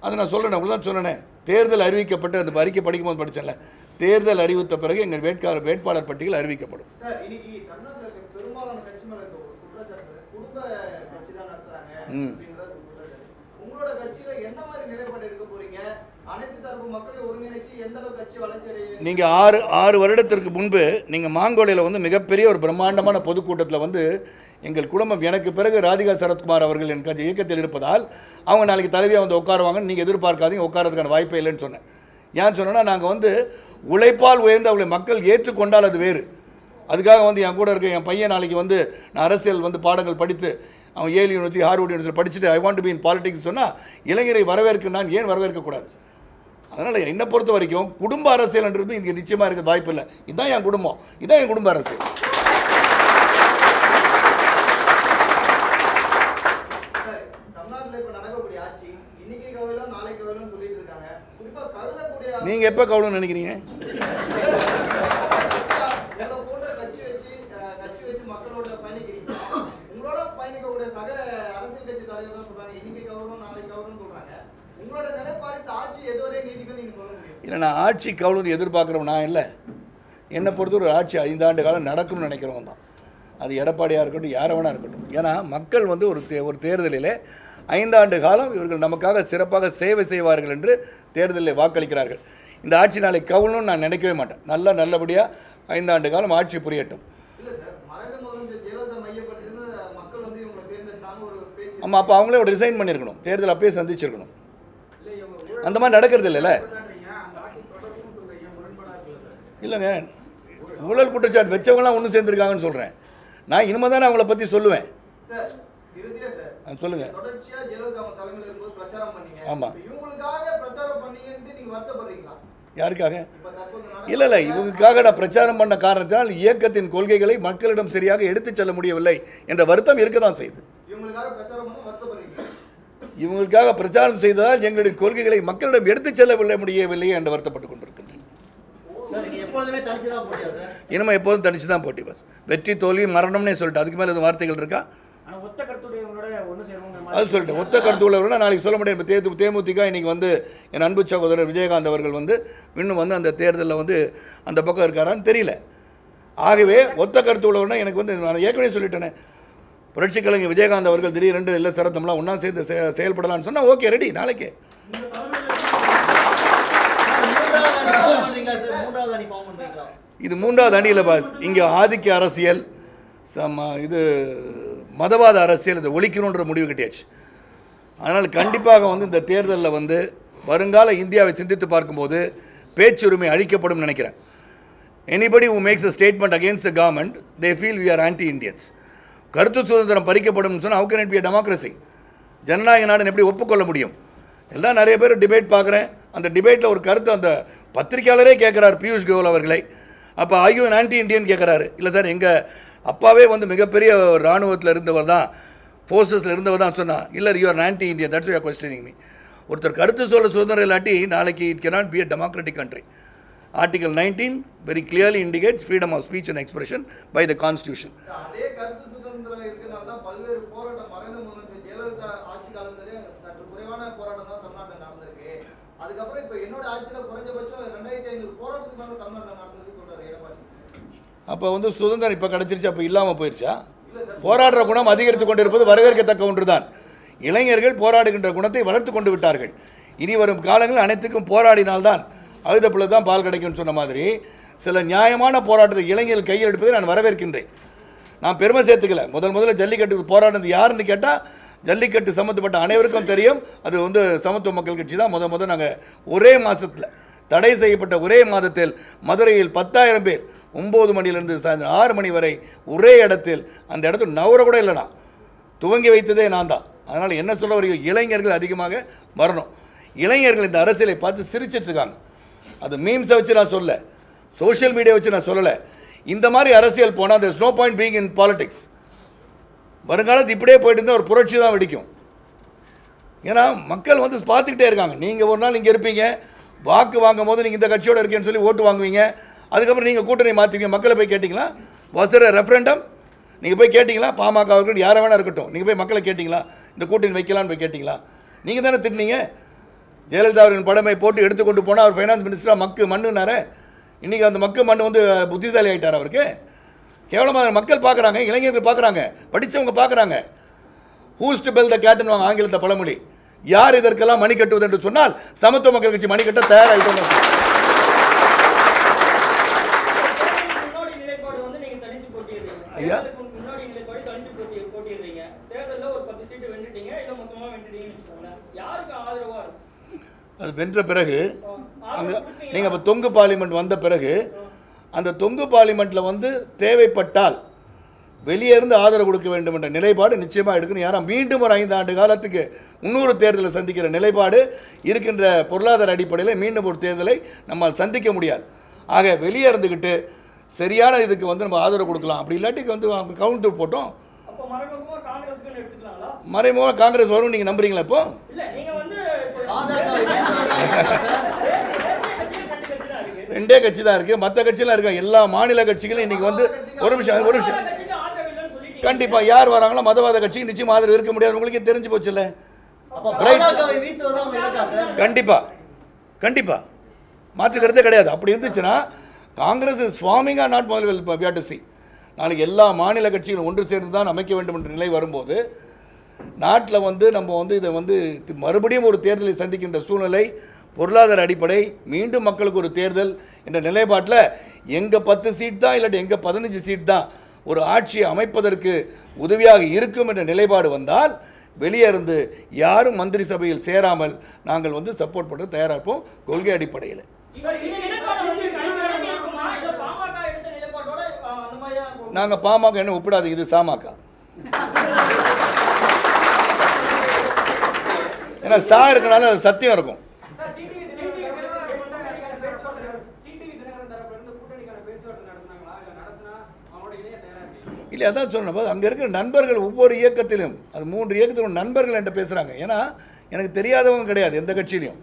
அதை நான் சொல்கிறேன், உங்களுக்கு தான் சொன்னேன். தேர்தல் அறிவிக்கப்பட்டு அந்த அறிக்கை படிக்கும்போது படித்தேன்ல, தேர்தல் அறிவித்த பிறகு எங்கள் வேட்பாளர் பட்டியல் அறிவிக்கப்படும். நீங்கள் 6 வருடத்திற்கு முன்பு நீங்கள் மாங்கோலையில் வந்து மிகப்பெரிய ஒரு பிரம்மாண்டமான பொதுக்கூட்டத்தில் வந்து எங்கள் குடும்பம் எனக்கு பிறகு ராதிகா சரத்குமார் அவர்கள் என் கட்சி இயக்கத்தில் இருப்பதால் அவங்க நாளைக்கு தலைவியாக வந்து உட்காருவாங்கன்னு நீங்கள் எதிர்பார்க்காதீங்க, உட்காரதுக்கான வாய்ப்பே இல்லைன்னு சொன்னேன். ஏன் சொன்னோன்னா, நாங்கள் வந்து உழைப்பால் உயர்ந்து அவளை மக்கள் ஏற்றுக்கொண்டால் அது வேறு. அதுக்காக வந்து என் கூட இருக்க என் பையன் நாளைக்கு வந்து நான் அரசியல் வந்து பாடங்கள் படித்து அவன் ஏல் யூனிவர்சிட்டி ஹார்வர்ட் யூனிவர்சிட்டி படிச்சுட்டு ஐ want to be in politics சொன்னால் இளைஞரை வரவேற்க நான் ஏன் வரவேற்கக்கூடாது? அதனால் என்னை பொறுத்த வரைக்கும் குடும்ப அரசியல்ன்றது இங்கே நிச்சயமாக இருக்க வாய்ப்பு இல்லை. இதுதான் என் குடும்பம், இதுதான் என் குடும்ப அரசியல். நீங்கள் எப்போ கவலைன்னு நினைக்கிறீங்க? இல்லை, நான் ஆட்சி கவலைன்னு எதிர்பார்க்குறவன் நான் இல்லை. என்னை பொறுத்த ஒரு ஆட்சி 5 ஆண்டு காலம் நடக்கும்னு நினைக்கிறவன் தான். அது எடப்பாடியாக இருக்கட்டும், யாரை வேணா இருக்கட்டும். ஏன்னா மக்கள் வந்து ஒரு தேர்தலில் 5 ஆண்டு காலம் இவர்கள் நமக்காக சிறப்பாக சேவை செய்வார்கள் என்று தேர்தலில் வாக்களிக்கிறார்கள். இந்த ஆட்சி நாளை கவலைன்னு நான் நினைக்கவே மாட்டேன். நல்லபடியாக 5 ஆண்டு காலம் ஆட்சி புரியட்டும். ஆமாம், அப்போ அவங்களே ஒரு ரிசைன் பண்ணியிருக்கணும், தேர்தல் அப்பயே சந்திச்சிருக்கணும். அந்த மாதிரி நடக்கிறது இல்லைல்ல. இல்லைங்க, ஊழல் குற்றச்சாட்டு வச்சவங்களாம் ஒன்றும் சேர்ந்துருக்காங்கன்னு சொல்கிறேன். நான் இனிமேல் தானே அவங்கள பற்றி சொல்லுவேன். சொல்லுங்க. ஆமாம், யாருக்காக? இல்லை, இவங்களுக்காக நான் பிரச்சாரம் பண்ண காரணத்தினால் இயக்கத்தின் கொள்கைகளை மக்களிடம் சரியாக எடுத்துச் செல்ல முடியவில்லை என்ற வருத்தம் இருக்க தான் செய்யுது. இவங்களுக்காக பிரச்சாரம் செய்ததால் எங்களுடைய கொள்கைகளை மக்களிடம் எடுத்துச் செல்ல முடியவில்லை என்று வருத்தப்பட்டுக் கொண்டிருக்கின்றேன். இனிமே எப்போதும் தனிச்சு தான் போட்டி. பஸ் வெற்றி தோல்வி மரணம்னே சொல்லிட்டு அதுக்கு மேலே எதுவும் வார்த்தைகள் இருக்கா? அது சொல்லிட்டு ஒத்த கருத்து உள்ளவர்கள நாளைக்கு சொல்ல முடியும். இப்போ தேமுதிக இன்னைக்கு வந்து என் அன்பு சகோதரர் விஜயகாந்த் அவர்கள் வந்து இன்னும் வந்து அந்த தேர்தலில் வந்து அந்த பக்கம் இருக்காரான்னு தெரியல. ஆகவே ஒத்த கருத்து உள்ளவர்னா எனக்கு வந்து நான் ஏற்கனவே சொல்லிட்டேனே, புரட்சி கலைஞர் விஜயகாந்த் அவர்கள் திடீரென்று இல்லை சரத்தம்லாம் ஒன்றா சேர்ந்து செயல்படலான்னு சொன்னால் ஓகே, ரெடி. நாளைக்கு இது 3வது அணியில் பாஸ். இங்கே ஆதிக்க அரசியல், இது மதவாத அரசியல், இதை ஒழிக்கணுன்ற முடிவு கட்டியாச்சு. அதனால் கண்டிப்பாக வந்து இந்த தேர்தலில் வந்து வருங்கால இந்தியாவை சிந்தித்து பார்க்கும்போது பேச்சுரிமை அழிக்கப்படும் நினைக்கிறேன். Anybody who makes a statement against the government, they feel we are anti-Indians. கருத்து சுதந்திரம் பறிக்கப்படும் சொன்னால் how can it be a democracy? ஜனநாயக நாடுன்னு எப்படி ஒப்புக்கொள்ள முடியும்? எல்லாம் நிறைய பேர் டிபேட் பார்க்குறேன். அந்த டிபேட்டில் ஒரு கருத்து அந்த பத்திரிகையாளரே கேட்குறாரு, பியூஷ் கோயல் அவர்களை. அப்போ ஐயோ ஆன்டி இண்டியன் கேட்குறாரு. இல்லை சார், எங்கள் அப்பாவே வந்து மிகப்பெரிய இராணுவத்தில் இருந்தவர் தான், ஃபோர்ஸஸில் இருந்தவர் தான் சொன்னால். இல்லை, you're anti Indian, that's you are questioning me. ஒருத்தர் கருத்து சொல்ல சுதந்திரம் இல்லாட்டி நாளைக்கு it cannot be a democratic country. Article 19 very clearly indicates freedom of speech and expression by the constitution. அதே கருத்து சுதந்திரம் இருக்கனால தான் பல்வேறு போராட்டம் மறைந்த முதலமைச்சர் ஜெயலலிதா ஆட்சி காலத்திலே சற்று குறைவான போராட்டம் தான் தமிழ்நாட்டில் நடந்திருக்கு. அதுக்கப்புறம் இப்போ என்னோட ஆட்சியில் குறைஞ்சபட்சம் 2500 போராட்டத்துக்கு மேலே தமிழ்நாட்டில் நடந்திருக்கு சொல்றாரு எடப்பாடி. அப்போ வந்து சுதந்திரம் இப்போ கிடச்சிருச்சு, அப்போ இல்லாமல் போயிடுச்சா? போராடுற குணம் அதிகரித்து கொண்டிருப்பது வரவேற்கத்தக்க ஒன்றுதான். இளைஞர்கள் போராடுகின்ற குணத்தை வளர்த்து கொண்டு விட்டார்கள். இனி வரும் காலங்களில் அனைத்துக்கும் போராடினால்தான் அழுதப்புள்ள தான் பால் கிடைக்கும்னு சொன்ன மாதிரி சில நியாயமான போராட்டத்தை இளைஞர்கள் கையில் எடுப்பதை நான் வரவேற்கின்றேன். நான் பெருமை சேர்த்துக்கல. முதல்ல ஜல்லிக்கட்டுக்கு போராடினது யாருன்னு கேட்டால் ஜல்லிக்கட்டு சம்மந்தப்பட்ட அனைவருக்கும் தெரியும். அது வந்து சமத்துவ மக்கள் கட்சி தான். முதல் நாங்கள் ஒரே மாதத்தில் தடை செய்யப்பட்ட ஒரே மாதத்தில் மதுரையில் 10,000 பேர் 9 மணியிலிருந்து சாயந்தரம் 6 மணி வரை ஒரே இடத்தில் அந்த இடத்துல நவர கூட இல்லைனா துவங்கி வைத்ததே நான் தான். அதனால் என்ன சொல்ல வரீங்க, இளைஞர்கள் அதிகமாக வரணும். இளைஞர்கள் இந்த அரசியலை பார்த்து சிரிச்சிட்ருக்காங்க. அது மீம்ஸை வச்சு நான் சொல்ல, சோஷியல் மீடியா வச்சு நான் சொல்லலை. இந்த மாதிரி அரசியல் போனால் there's no point being in politics. வருங்காலத்து இப்படியே போயிட்டு இருந்தால் ஒரு புரட்சி தான் வெடிக்கும். ஏன்னா மக்கள் வந்து பார்த்துக்கிட்டே இருக்காங்க. நீங்கள் ஒரு நாள் இங்கே இருப்பீங்க, வாக்கு வாங்கும் போது நீங்கள் இந்த கட்சியோடு இருக்கேன்னு சொல்லி ஓட்டு வாங்குவீங்க. அதுக்கப்புறம் நீங்கள் கூட்டணி மாற்றுவீங்க. மக்களை போய் கேட்டிங்களா? வசர ரெஃபரண்டம் நீங்கள் போய் கேட்டிங்களா? பாமக இருக்கட்டும், யாரை வேணா இருக்கட்டும், நீங்கள் போய் மக்களை கேட்டிங்களா? இந்த கூட்டணி வைக்கலான்னு போய் கேட்டிங்களா? நீங்கள் தானே திட்டினீங்க. ஜெயலலிதா அவரின் படமை போட்டு எடுத்துக்கொண்டு போனால் அவர் ஃபைனான்ஸ் மினிஸ்டராக மக்கு மண்ணுனாரு. இன்றைக்கி அந்த மக்கு மண்ணு வந்து புத்திசாலி ஆகிட்டார். அவருக்கு கேவலமாக மக்கள் பார்க்குறாங்க, இளைஞர்கள் பார்க்குறாங்க, படித்தவங்க பார்க்குறாங்க. ஹூஸ் டு பெல் த கேட்னு வாங்க ஆங்கிலத்தை பழமொழி. யார் இதற்கெல்லாம் மணி கட்டுவது என்று சொன்னால் சமத்துவ மக்கள் கட்சி மணி கட்ட தயாராகிட்டு. ஐயா அது வென்ற பிறகு அங்கே நீங்கள் இப்போ தொங்கு பார்லிமெண்ட் வந்த பிறகு அந்த தொங்கு பார்லிமெண்ட்டில் வந்து தேவைப்பட்டால் வெளியே இருந்து ஆதரவு கொடுக்க வேண்டும் என்ற நிலைப்பாடு நிச்சயமாக எடுக்கணும். யாரா மீண்டும் ஒரு 5 ஆண்டு காலத்துக்கு இன்னொரு தேர்தலை சந்திக்கிற நிலைப்பாடு இருக்கின்ற பொருளாதார அடிப்படையில் மீண்டும் ஒரு தேர்தலை நம்மால் சந்திக்க முடியாது. ஆக வெளியே இருந்துக்கிட்டு சரியான இதுக்கு வந்து நம்ம ஆதரவு கொடுக்கலாம். அப்படி இல்லாட்டிக்கு வந்து கவுண்ட் போட்டோம் மறைமுகமாக காங்கிரஸ் வரும். நீங்கள் நம்புறீங்களா? இப்போ ரெண்டே கட்சி தான் இருக்குது, மற்ற கட்சியெல்லாம் இருக்கு. எல்லா மாநில கட்சிகளும் இன்னைக்கு வந்து ஒரு நிமிஷம் கண்டிப்பாக யார் வராங்களோ மதவாத கட்சிக்கு நிச்சயம் ஆதரவு இருக்க முடியாது. உங்களுக்கே தெரிஞ்சு போச்சுல்ல. கண்டிப்பாக மாற்றுக்கிறதே கிடையாது. அப்படி இருந்துச்சுன்னா Congress is forming or not முதல்வர். நாளைக்கு எல்லா மாநில கட்சிகளும் ஒன்று சேர்ந்து தான் அமைக்க வேண்டும் என்ற நிலை வரும்போது நாட்டில் வந்து நம்ம வந்து இதை வந்து மறுபடியும் ஒரு தேர்தலை சந்திக்கின்ற சூழ்நிலை, பொருளாதார அடிப்படை, மீண்டும் மக்களுக்கு ஒரு தேர்தல் என்ற நிலைப்பாட்டில் எங்கள் 10 சீட் தான் இல்லாட்டி எங்கள் 15 சீட் தான் ஒரு ஆட்சியை அமைப்பதற்கு உதவியாக இருக்கும் என்ற நிலைப்பாடு வந்தால் வெளியே இருந்து யாரும் மந்திரி சபையில் சேராமல் நாங்கள் வந்து சப்போர்ட் பண்ண தயாராக இருப்போம் கொள்கை அடிப்படையில். நாங்கள் பாமக என்ன ஒப்பிடாது, இது சாமக. ஏன்னா சா இருக்கனால அது சத்தியம் இருக்கும். இல்லை அதான் சொன்னபோது அங்கே இருக்கிற நண்பர்கள் ஒவ்வொரு இயக்கத்திலும் அது 3 இயக்கத்திலும் நண்பர்கள் என்கிட்ட பேசுகிறாங்க. ஏன்னா எனக்கு தெரியாதவங்க கிடையாது எந்த கட்சியிலையும்.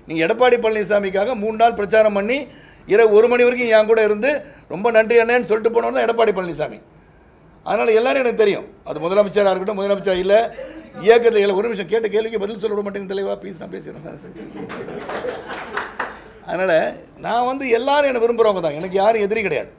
நீங்கள் எடப்பாடி பழனிசாமிக்காக 3 நாள் பிரச்சாரம் பண்ணி இரவு 1 மணி வரைக்கும் என் கூட இருந்து ரொம்ப நன்றி அண்ணேன்னு சொல்லிட்டு போனவங்க தான் எடப்பாடி பழனிசாமி. அதனால் எல்லாரும் எனக்கு தெரியும். அது முதலமைச்சராக இருக்கட்டும், முதலமைச்சர் இல்லை இயக்கத்தில் இல்லை. ஒரு நிமிஷம் கேட்ட கேள்விக்கு பதில் சொல்ல விட மாட்டேங்க தலைவா, ப்ளீஸ். நான் பேசுகிறேன். அதனால் நான் வந்து எல்லாரும் என்னை விரும்புகிறவங்க தான். எனக்கு யாரும் எதிரி கிடையாது.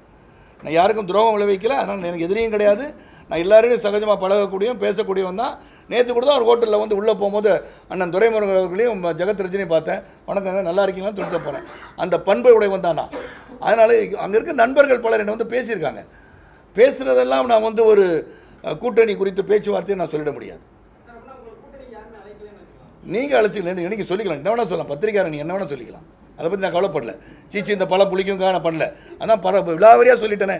நான் யாருக்கும் துரோகம் விளைவிக்கல. அதனால் எனக்கு எதிரியும் கிடையாது. நான் எல்லாருமே சகஜமாக பழகக்கூடியவன் பேசக்கூடியவன் தான். நேற்று கூட தான் ஒரு ஹோட்டலில் வந்து உள்ளே போகும்போது அண்ணன் துரைமுருகன் அவர்களையும் ஜெகத் ரஜினியும் பார்த்தேன். வணக்கங்க, நல்லா இருக்கீங்களான்னு சொல்லிட்டு போகிறேன். அந்த பண்பை உடையவன் தான் நான். அதனால் அங்கே இருக்க நண்பர்கள் பலர் என்னை வந்து பேசியிருக்காங்க. பேசுகிறதெல்லாம் நான் வந்து ஒரு கூட்டணி குறித்து பேச்சுவார்த்தையை நான் சொல்லிட முடியாது. நீங்கள் அழைச்சிக்கலாம், எனக்கு சொல்லிக்கலாம், என்ன வேணால் சொல்லலாம். பத்திரிக்கையாளர் நீ என்ன வேணால் சொல்லிக்கலாம். அதை பற்றி நான் கவலைப்படல. சீச்சி இந்த பழம் புளிக்கும்காக நான் பண்ணல. அதான் விழாவரியாக சொல்லிட்டேனே.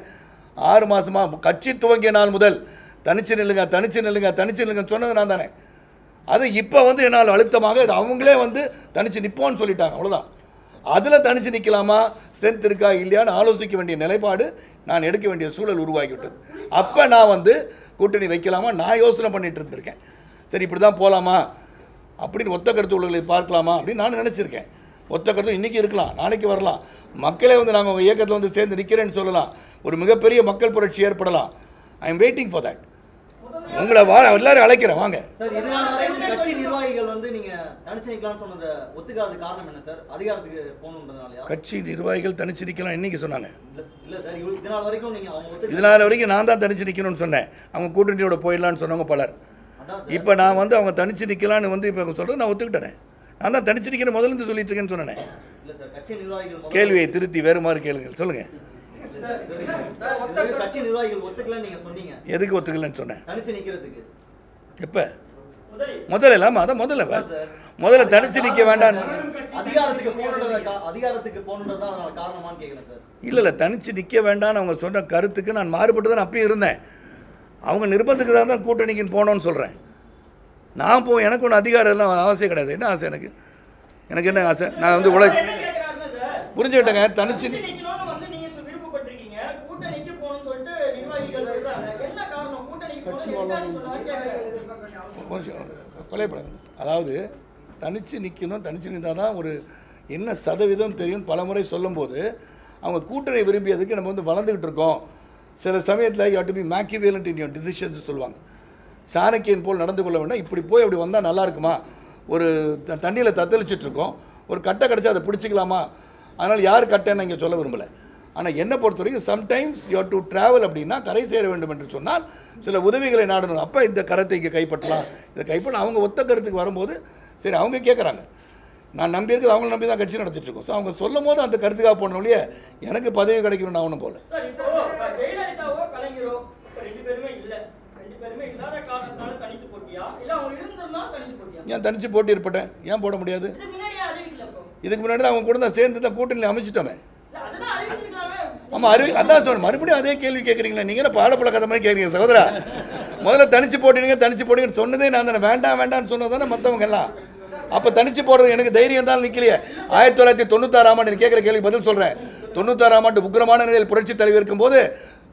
6 மாதமாக கட்சி துவங்கிய நாள் முதல் தனிச்சு நில்லுங்கன்னு சொன்னது நான் தானே. அது இப்போ வந்து என்னால் அழுத்தமாக அவங்களே வந்து தனிச்சு நிற்போன்னு சொல்லிட்டாங்க. அவ்வளோதான். அதில் தனிச்சு நிற்கலாமா, ஸ்ட்ரென்த் இருக்கா இல்லையான்னு ஆலோசிக்க வேண்டிய நிலைப்பாடு நான் எடுக்க வேண்டிய சூழல் உருவாகிவிட்டது. அப்போ நான் வந்து கூட்டணி வைக்கலாமா நான் யோசனை பண்ணிட்டு இருந்திருக்கேன். சரி இப்படி தான் போகலாமா அப்படின்னு ஒத்த கருத்து உள்ளவர்களை பார்க்கலாமா அப்படின்னு நான் நினச்சிருக்கேன். ஒத்த கருத்து இன்றைக்கி இருக்கலாம், நாளைக்கு வரலாம். மக்களே வந்து நாங்கள் உங்கள் இயக்கத்தில் வந்து சேர்ந்து நிற்கிறேன்னு சொல்லலாம். ஒரு மிகப்பெரிய மக்கள் புரட்சி ஏற்படலாம். I am waiting for that. உங்களை எல்லாரும் அழைக்கிறேன் வாங்க. சார் இதனால வரைக்கும் கட்சி நிர்வாகிகள் வந்து நீங்க தனிச்சு நிக்கலாம்னு சொன்னதை ஒத்துக்காத காரணம் என்ன சார்? அதிகாரத்துக்கு போகணுன்றதுனாலயா? கட்சி நிர்வாகிகள் தனிச்சு நிக்கலாம் இன்னைக்கு சொன்னாங்க. இல்ல சார், இதனால வரைக்கும் நீங்க அவங்க இதனால வரைக்கும் நான் தான் தனிச்சு நிக்கணும்னு சொன்னேன். அவங்க கூட்டணியோட போயிடலான்னு சொன்னவங்க பலர். இப்போ நான் வந்து அவங்க தனிச்சு நிக்கலான்னு வந்து இப்போ சொல்றது நான் ஒத்துக்கிட்டேன். நான் தான் தனிச்சு நிக்கிற முதல்ல இருந்து சொல்லிட்டு இருக்கேன்னு சொன்னேன். இல்ல சார், கட்சி நிர்வாகிகள் கேள்வியை திருத்தி வேறு மாதிரி கேளுங்கள். சொல்லுங்க. கட்சி நிர்வாகிகள் ஒத்துக்கலன்னு நீங்க சொன்னீங்க. எதுக்கு ஒத்துக்கலன்னு சொன்னேன்? தனிச்சு நிக்கிறதுக்கு. எப்ப? முதல்ல இல்லாம அதான் முதல்ல தனிச்சு நிக்க வேண்டாம். அதிகாரத்துக்கு போகணுன்றதா அதனால காரணமான்னு கேட்குறேன் சார். இல்லை தனிச்சு நிற்க வேண்டாம்னு அவங்க சொன்ன கருத்துக்கு நான் மாறுபட்டு தான் அப்பயும் இருந்தேன். அவங்க நிர்பந்தத்துக்கு தான் கூட்டணிக்குன்னு போனோன்னு சொல்கிறேன். நான் எனக்கு ஒன்று அதிகாரம் எல்லாம் அவசியம் கிடையாது. என்ன ஆசை எனக்கு என்ன ஆசை? நான் வந்து புரிஞ்சுக்கிட்டேங்க. தனிச்சு கொலைப்படாது. அதாவது தனிச்சு நிற்கணும். தனிச்சு நின்றால் தான் ஒரு என்ன சதவீதம் தெரியும். பலமுறை சொல்லும்போது அவங்க கூட்டணி விரும்பியதுக்கு நம்ம வந்து வளர்ந்துக்கிட்டு இருக்கோம். சில சமயத்தில் you have to be Machiavellian in your decisions சொல்லுவாங்க. சாணக்கியன் போல் நடந்து கொள்ள வேண்டாம். இப்படி போய் அப்படி வந்தால் நல்லா இருக்குமா? ஒரு தண்ணியில் தத்தளிச்சிட்ருக்கோம். ஒரு கட்டை கிடச்சா அதை பிடிச்சிக்கலாமா? அதனால் யார் கட்டைன்னு இங்கே சொல்ல விரும்பலை. ஆனால் என்னை பொறுத்த வரைக்கும் sometimes you have to travel அப்படின்னா கரை சேர வேண்டும் என்று சொன்னால் சில உதவிகளை நாடணும். அப்போ இந்த கருத்தை இங்கே கைப்பற்றலாம், இதை கைப்பற்ற அவங்க ஒத்த கருத்துக்கு வரும்போது சரி அவங்க கேட்குறாங்க. நான் நம்பி இருக்குது, அவங்கள நம்பி தான் கட்சி நடத்திட்டு இருக்கோம். ஸோ அவங்க சொல்லும் போது அந்த கருத்துக்காக போன ஒழிய எனக்கு பதவி கிடைக்கணும் நான் ஒன்றும் போல. ஏன் தனிச்சு போட்டி ஏற்பட்டேன்? ஏன் போட முடியாது? இதுக்கு முன்னாடி அவங்க கூட தான் சேர்ந்து தான் கூட்டணியில் அமைச்சிட்டோமே. ஆமாம் அதான் சொல்ல மறுபடியும் அதே கேள்வி கேட்குறீங்களா? நீங்கள் பாடப்பட கதை மாதிரி கேட்குறீங்க சகோதரா. முதல்ல தனிச்சு போட்டீங்கன்னு சொன்னதே நான் தானே. வேண்டாம்னு சொன்னது தானே மற்றவங்க எல்லாம். அப்போ தனிச்சு போடுறது எனக்கு தைரியம் இருந்தாலும் நிற்கலையே. 1996ஆம் ஆண்டு கேட்குற கேள்வி பதில் சொல்கிறேன். 96ஆம் ஆண்டு உக்கிரமான நிலையில் புரட்சி தலைவர் இருக்கும்போது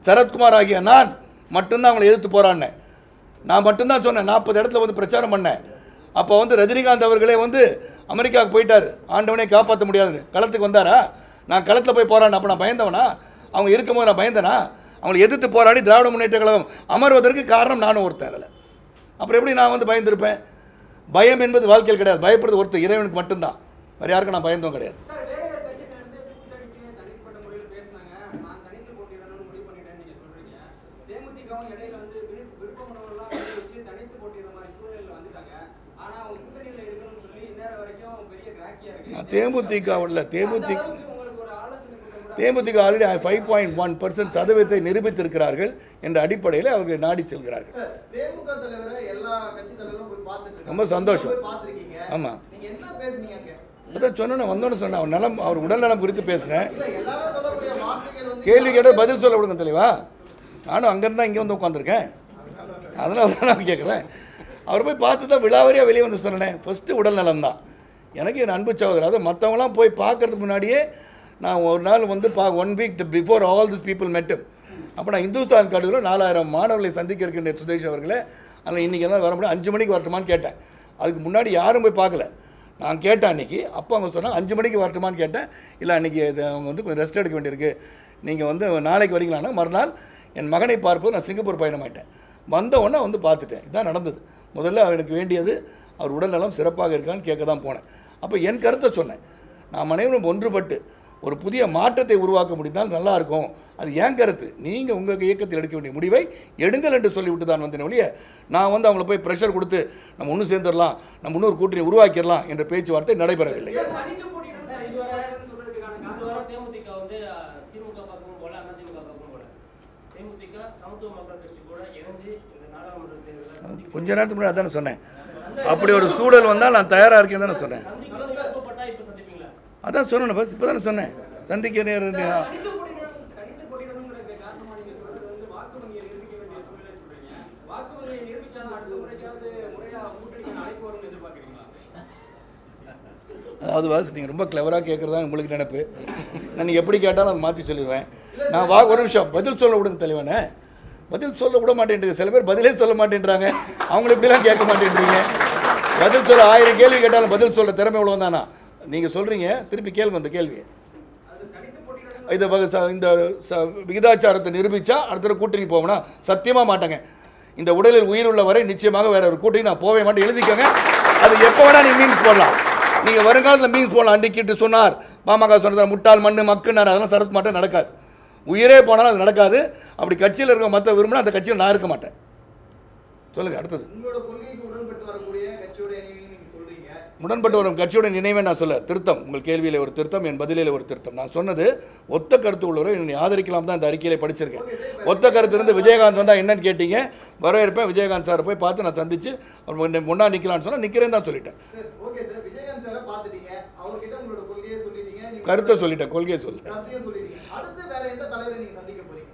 சரத்குமார் ஆகிய நான் மட்டும்தான் அவங்களை எதிர்த்து போராடினேன். நான் மட்டும்தான் சொன்னேன். 40 இடத்துல வந்து பிரச்சாரம் பண்ணேன். அப்போ வந்து ரஜினிகாந்த் அவர்களே வந்து அமெரிக்காவுக்கு போயிட்டார். ஆண்டவனே காப்பாற்ற முடியாதுன்னு களத்துக்கு வந்தாரா? நான் களத்தில் போய் போராடினேன். அப்போ நான் பயந்தவனா? அவங்க இருக்கும்போது நான் பயந்தனா? அவங்களை எதிர்த்து போராடி திராவிட முன்னேற்ற கழகம் அமர்வதற்கு காரணம் நானும் ஒருத்தன். அதில் அப்புறம் எப்படி நான் வந்து பயந்துருப்பேன்? பயம் என்பது வாழ்க்கையில் கிடையாது. பயப்படுறது ஒருத்தர் இறைவனுக்கு மட்டும்தான். வேறு யாருக்கும் நான் பயந்தவும் கிடையாது. தேமுதிக ஆல்ரெடி 5.1% சதவீதத்தை நிரூபித்திருக்கிறார்கள் என்ற அடிப்படையில் அவர்கள் நாடி செல்கிறார்கள். ரொம்ப சந்தோஷம். ஆமாம் அதான் சொன்னேன். வந்தோன்னு சொன்னேன். அவர் நலம், அவர் உடல் நலம் குறித்து பேசுகிறேன். கேள்வி கேட்டால் பதில் சொல்ல விடுங்க தெளிவா. நானும் அங்கேருந்து தான் இங்கே வந்து உட்காந்துருக்கேன். அதனால தான் நான் கேட்குறேன். அவர் போய் பார்த்து தான் விழாவரியாக வெளியே வந்து சொன்னேன். ஃபஸ்ட்டு உடல் நலம் தான். எனக்கு என் அன்பு சகோதரர். அது மற்றவங்களாம் போய் பார்க்கறதுக்கு முன்னாடியே நான் ஒரு நாள் வந்து 1 week before all this people மெட்டும். அப்போ நான் இந்துஸ்தான் கல்லூரியில் 4000 மாணவர்களை சந்திக்க இருக்கின்ற சுதேஷ் அவர்களே, அதில் இன்றைக்கி எல்லாம் வர முடியும் 5 மணிக்கு வரட்டுமான்னு கேட்டேன். அதுக்கு முன்னாடி யாரும் போய் பார்க்கல. நான் கேட்டேன் அன்றைக்கி. அப்போ அவங்க சொன்னாங்க 5 மணிக்கு வரட்டுமான்னு கேட்டேன். இல்லை அன்றைக்கி அவங்க வந்து கொஞ்சம் ரெஸ்ட் எடுக்க வேண்டியிருக்கு, நீங்கள் வந்து நாளைக்கு வரீங்களான்னா மறுநாள் என் மகனை பார்ப்பது நான் சிங்கப்பூர் பயணமாயிட்டேன். வந்த உடனே வந்து பார்த்துட்டேன். இதுதான் நடந்தது. முதல்ல எனக்கு வேண்டியது அவர் உடல்நலம் சிறப்பாக இருக்கான்னு கேட்க தான் போனேன். அப்போ என் கருத்தை சொன்னேன். நாம் அனைவரும் ஒன்றுபட்டு ஒரு புதிய மாற்றத்தை உருவாக்க முடிந்தால் நல்லாயிருக்கும். அது ஏன் கருத்து. நீங்கள் உங்கள் இயக்கத்தில் எடுக்க வேண்டிய முடிவை எடுங்கள் என்று சொல்லிவிட்டு தான் வந்தேன் ஒழிய நான் வந்து அவங்கள போய் ப்ரெஷர் கொடுத்து நம்ம ஒன்று சேர்ந்துடலாம், நம்ம இன்னொரு கூட்டணி உருவாக்கிடலாம் என்ற பேச்சுவார்த்தை நடைபெறவில்லை. கொஞ்ச நேரத்துக்கு முன்னாடி அதானே சொன்னேன். அப்படி ஒரு சூழல் வந்தால் நான் தயாராக இருக்கேன் தானே சொன்னேன். அதான் சொன்னேன். பஸ் இப்போ தானே சொன்னேன். சந்திக்க நேரம் அதாவது வாஸ் நீங்கள் ரொம்ப கிளவராக கேட்குறதா உங்களுக்கு நினைப்பு. நான் நீங்கள் எப்படி கேட்டாலும் அதை மாற்றி சொல்லிடுவேன். நான் ஒரு நிமிஷம் பதில் சொல்ல விடுங்க தெளிவானே. பதில் சொல்ல விட மாட்டேன்றீங்க. சில பேர் பதிலே சொல்ல மாட்டேன்றாங்க. அவங்கள இப்படிலாம் கேட்க மாட்டேன்றீங்க. பதில் சொல்ல 1000 கேள்வி கேட்டாலும் பதில் சொல்ல திறமை எவ்வளோ தானா? நீங்கள் சொல்கிறீங்க, திருப்பி கேளுங்க அந்த கேள்வியை. இந்த விகிதாச்சாரத்தை நிரூபித்தா அடுத்த கூட்டணி போகணும்னா சத்தியமாக மாட்டாங்க. இந்த உடலில் உயிர் உள்ள வரை நிச்சயமாக வேற ஒரு கூட்டணி நான் போவே மாட்டேன், எழுதிக்கோங்க. அது எப்போ வேணா நீங்கள் மீன்ஸ் போடலாம். நீங்கள் வருங்காலத்தில் மீன்ஸ் போடலாம். அன்றைக்கிட்டு சொன்னார் பாமக சொன்னது முட்டாள் மண்ணு மக்குன்னார், அதெல்லாம் சரத்குமார்ட்ட நடக்காது. உயிரே போனாலும் அது நடக்காது. அப்படி கட்சியில் இருக்க மற்ற விரும்பினா அந்த கட்சியில் நான் இருக்க மாட்டேன். சொல்லுங்க அடுத்தது. உங்களோட கொள்கைக்கு உடன்பட்டு வரக்கூடிய கட்சியோட நீங்க சொல்றீங்க. உடன்பட்டு வரும் கட்சியோட நினைவே நான் சொல்ல திருத்தம். உங்கள் கேள்வியில் ஒரு திருத்தம், என் பதிலில் ஒரு திருத்தம். நான் சொன்னது ஒத்த கருத்து உள்ளவரை என்னை ஆதரிக்கலாம் தான் இந்த அறிக்கையில படிச்சிருக்கேன். ஒத்த கருத்து இருந்து விஜயகாந்த் வந்தால் என்னன்னு கேட்டீங்க, வரவேற்பேன். விஜயகாந்த் சாரை போய் பார்த்து நான் சந்திச்சு அவர் முன்னா நிற்கலான்னு சொன்னால் நிற்கிறேன் தான் சொல்லிட்டேன். ஓகே சார், விஜயகாந்த் சாரை பார்த்துட்டீங்க, அவர்கிட்ட உங்களோட கொள்கையை சொல்லிட்டீங்க, கருத்தை சொல்லிட்டேன், கொள்கையை சொல்லிட்டேன். அடுத்து வேற எந்த தலைவரை நீங்க சந்திக்க போறீங்க?